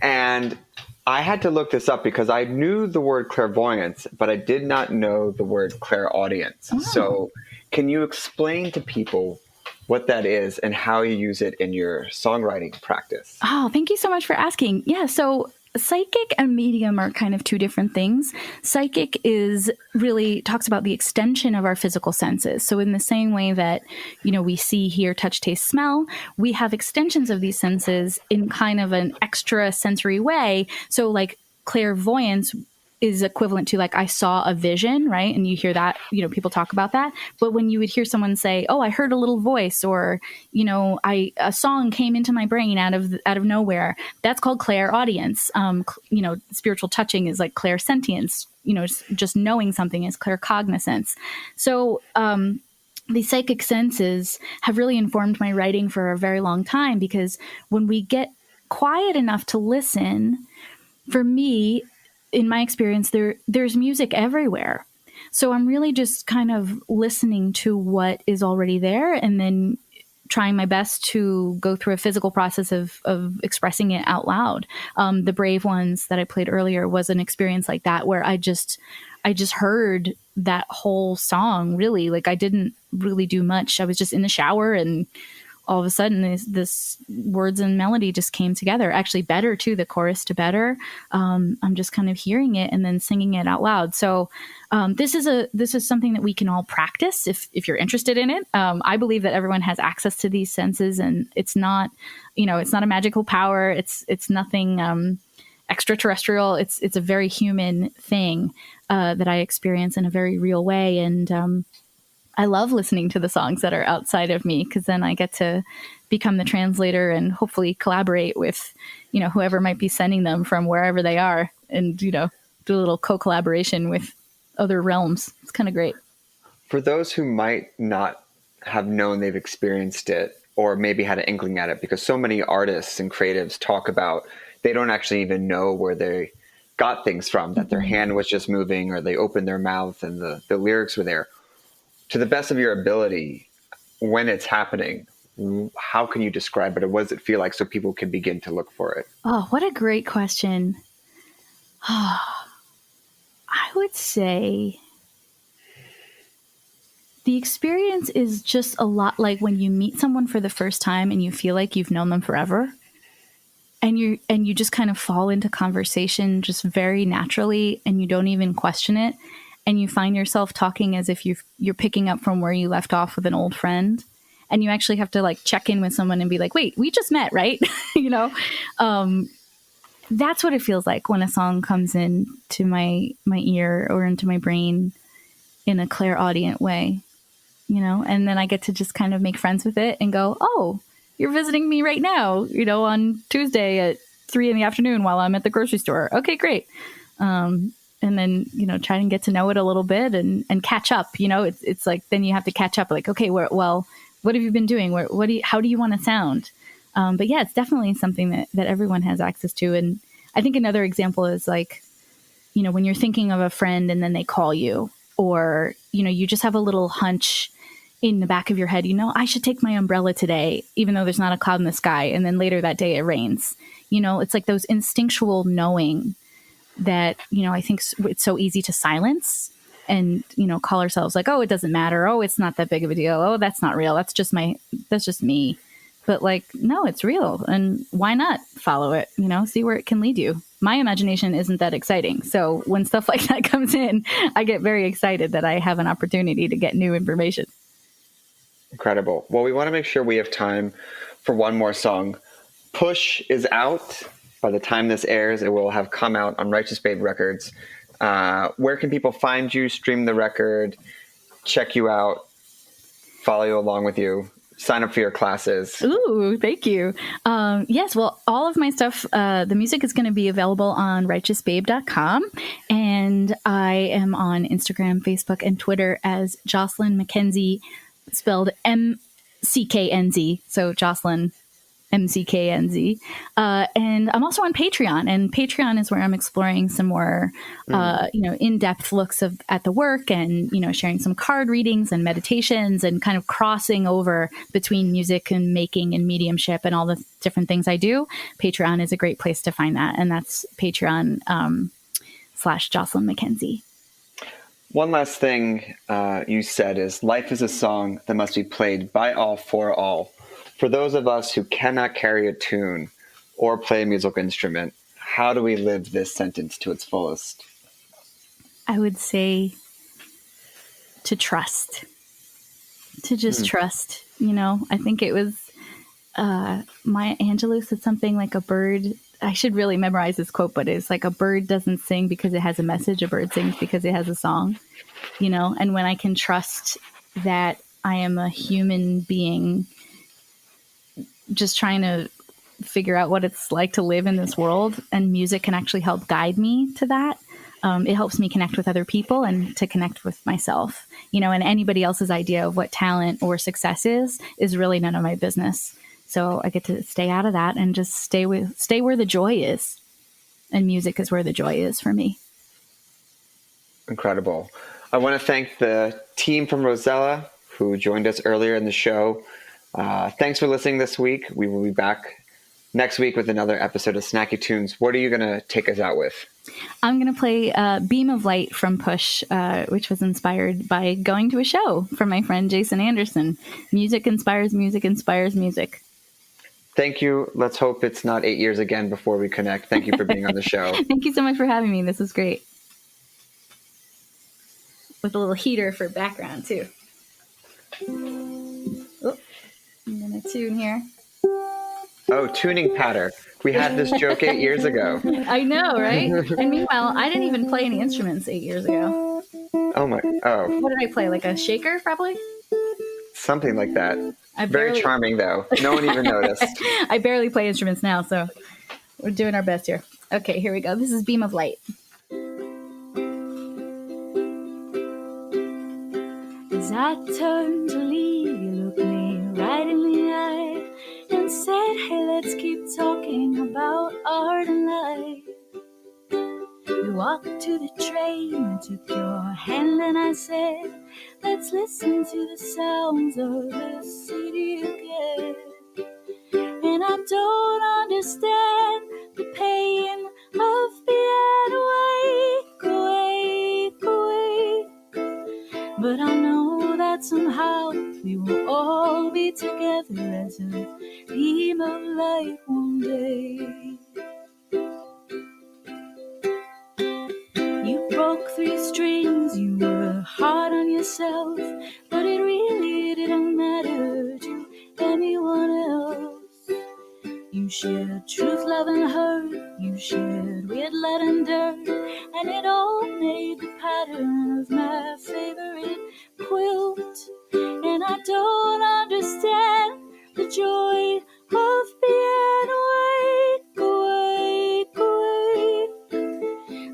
Speaker 13: And I had to look this up because I knew the word clairvoyance, but I did not know the word clairaudience. So can you explain to people what that is and how you use it in your songwriting practice?
Speaker 9: Oh, thank you so much for asking. Yeah, so psychic and medium are kind of two different things. Psychic is really talks about the extension of our physical senses. So in the same way that, we see, hear, touch, taste, smell, we have extensions of these senses in kind of an extra sensory way. So like clairvoyance is equivalent to like I saw a vision, right? And you hear that, people talk about that. But when you would hear someone say, "Oh, I heard a little voice," or a song came into my brain out of nowhere, that's called clairaudience. Spiritual touching is like clairsentience. Just knowing something is claircognizance. So the psychic senses have really informed my writing for a very long time, because when we get quiet enough to listen, for me, in my experience, there's music everywhere. So I'm really just kind of listening to what is already there and then trying my best to go through a physical process of expressing it out loud. The Brave Ones that I played earlier was an experience like that, where I just heard that whole song, really. Like, I didn't really do much. I was just in the shower, and all of a sudden this words and melody just came together. Actually, better too, the chorus to better. I'm just kind of hearing it and then singing it out loud. So this is something that we can all practice if you're interested in it. I believe that everyone has access to these senses, and it's not a magical power. It's nothing extraterrestrial. It's a very human thing that I experience in a very real way. And I love listening to the songs that are outside of me, because then I get to become the translator and hopefully collaborate with, whoever might be sending them from wherever they are, and, do a little co-collaboration with other realms. It's kind of great.
Speaker 13: For those who might not have known they've experienced it, or maybe had an inkling at it, because so many artists and creatives talk about they don't actually even know where they got things from, that their hand was just moving, or they opened their mouth and the lyrics were there. To the best of your ability, when it's happening, how can you describe it, or what does it feel like, so people can begin to look for it?
Speaker 9: Oh, what a great question. I would say the experience is just a lot like when you meet someone for the first time and you feel like you've known them forever. And you just kind of fall into conversation just very naturally, and you don't even question it. And you find yourself talking as if you're picking up from where you left off with an old friend. And you actually have to like check in with someone and be like, wait, we just met, right? That's what it feels like when a song comes in to my ear or into my brain in a clairaudient way, and then I get to just kind of make friends with it and go, oh, you're visiting me right now, on Tuesday at 3 p.m. while I'm at the grocery store. Okay, great. And then, try and get to know it a little bit and catch up. It's like, then you have to catch up. Like, okay, what have you been doing? How do you want to sound? But yeah, it's definitely something that everyone has access to. And I think another example is like, when you're thinking of a friend and then they call you, or, you just have a little hunch in the back of your head, I should take my umbrella today, even though there's not a cloud in the sky. And then later that day it rains. It's like those instinctual knowing that, I think it's so easy to silence. and, you know, call ourselves like, oh, it doesn't matter. Oh, it's not that big of a deal. Oh, that's not real. That's just me. But like, no, it's real. And why not follow it? You know, see where it can lead you. My imagination isn't that exciting. So when stuff like that comes in, I get very excited that I have an opportunity to get new information.
Speaker 13: Incredible. Well, we want to make sure we have time for one more song. Push is out. By the time this airs, it will have come out on Righteous Babe Records. Where can people find you, stream the record, check you out, follow you along with you, sign up for your classes?
Speaker 9: Ooh, thank you. Yes, well, all of my stuff, the music is going to be available on righteousbabe.com. And I am on Instagram, Facebook, and Twitter as Jocelyn Mackenzie, spelled MCKNZ. So Jocelyn MCKNZ. And I'm also on Patreon, and Patreon is where I'm exploring some more, in-depth looks at the work, and, you know, sharing some card readings and meditations, and kind of crossing over between music and making and mediumship and all the different things I do. Patreon is a great place to find that. And that's Patreon /Jocelyn Mackenzie.
Speaker 13: One last thing you said is life is a song that must be played by all for all. For those of us who cannot carry a tune or play a musical instrument, how do we live this sentence to its fullest?
Speaker 9: I would say to trust, to just trust. You know, I think it was Maya Angelou said something like a bird. I should really memorize this quote, but it's like a bird doesn't sing because it has a message. A bird sings because it has a song, you know, and when I can trust that I am a human being just trying to figure out what it's like to live in this world, and music can actually help guide me to that. It helps me connect with other people and to connect with myself, you know, and anybody else's idea of what talent or success is really none of my business. So I get to stay out of that and just stay where the joy is. And music is where the joy is for me.
Speaker 13: Incredible. I want to thank the team from Rosella who joined us earlier in the show. Thanks for listening this week. We will be back next week with another episode of Snacky Tunes. What are you going to take us out with?
Speaker 9: I'm going to play Beam of Light from Push, which was inspired by going to a show from my friend Jason Anderson. Music inspires music inspires music.
Speaker 13: Thank you. Let's hope it's not 8 years again before we connect. Thank you for being on the show.
Speaker 9: Thank you so much for having me. This was great. With a little heater for background, too. Oh, I'm going to tune here.
Speaker 13: Oh, tuning patter. We had this joke 8 years ago.
Speaker 9: I know, right? And meanwhile, I didn't even play any instruments 8 years ago.
Speaker 13: Oh.
Speaker 9: What did I play? Like a shaker, probably?
Speaker 13: Something like that. Very charming, though. No one even noticed.
Speaker 9: I barely play instruments now, so we're doing our best here. Okay, here we go. This is Beam of Light. As I turned to leave, you looked me right in the eye and said, hey, let's keep talking about art and life. We walked to the train and took your hand and I said, let's listen to the sounds of the city again. And I don't understand the pain of being awake, but I know that somehow we will all be together as a beam of light one day. You broke 3 strings, you were hard on yourself, but it really didn't matter to anyone else. You shared truth, love, and hurt, you shared weird light and dirt, and it all made the pattern of my favorite quilt. And I don't understand the joy of being awake,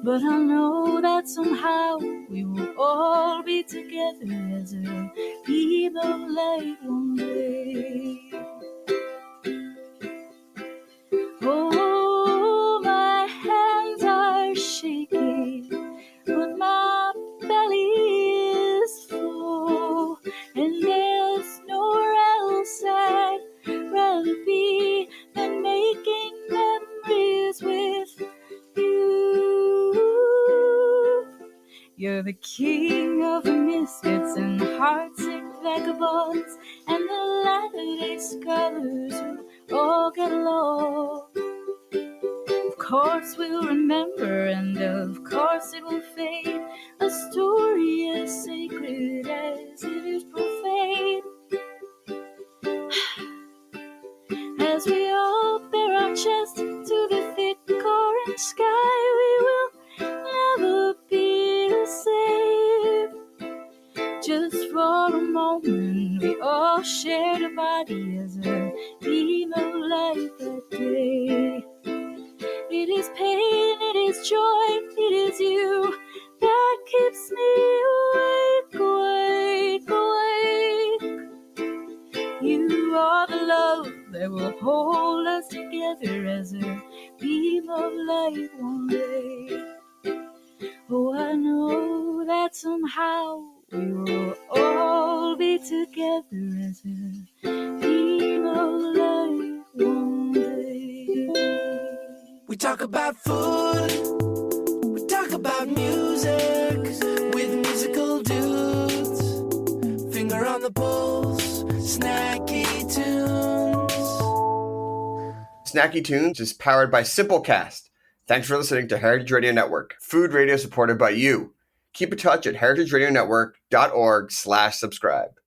Speaker 9: but I know that somehow we will all be together as a beam of light one day. Oh, my hands are shaking, but my belly is full, and there's nowhere else I'd rather be than making memories with you. You're the king of the misfits and the heartsick vagabonds and the latter-day scholars who all get along. Of course we'll remember, and of course it will fade. A story as sacred as it is profane. As we all bear our chest to the thick orange sky, we will never be the same. Just for a moment, we all shared a body as a beam of light that day. It is pain, it is joy, it is you that keeps me awake, awake. You are the love that will hold us together as a beam of light one day. Oh, I know that somehow we will all be together as a beam of light one day.
Speaker 8: We talk about food, we talk about music, with musical dudes. Finger on the pulse, snacky tunes.
Speaker 6: Snacky Tunes is powered by Simplecast. Thanks for listening to Heritage Radio Network, food radio supported by you. Keep in touch at heritageradionetwork.org/subscribe.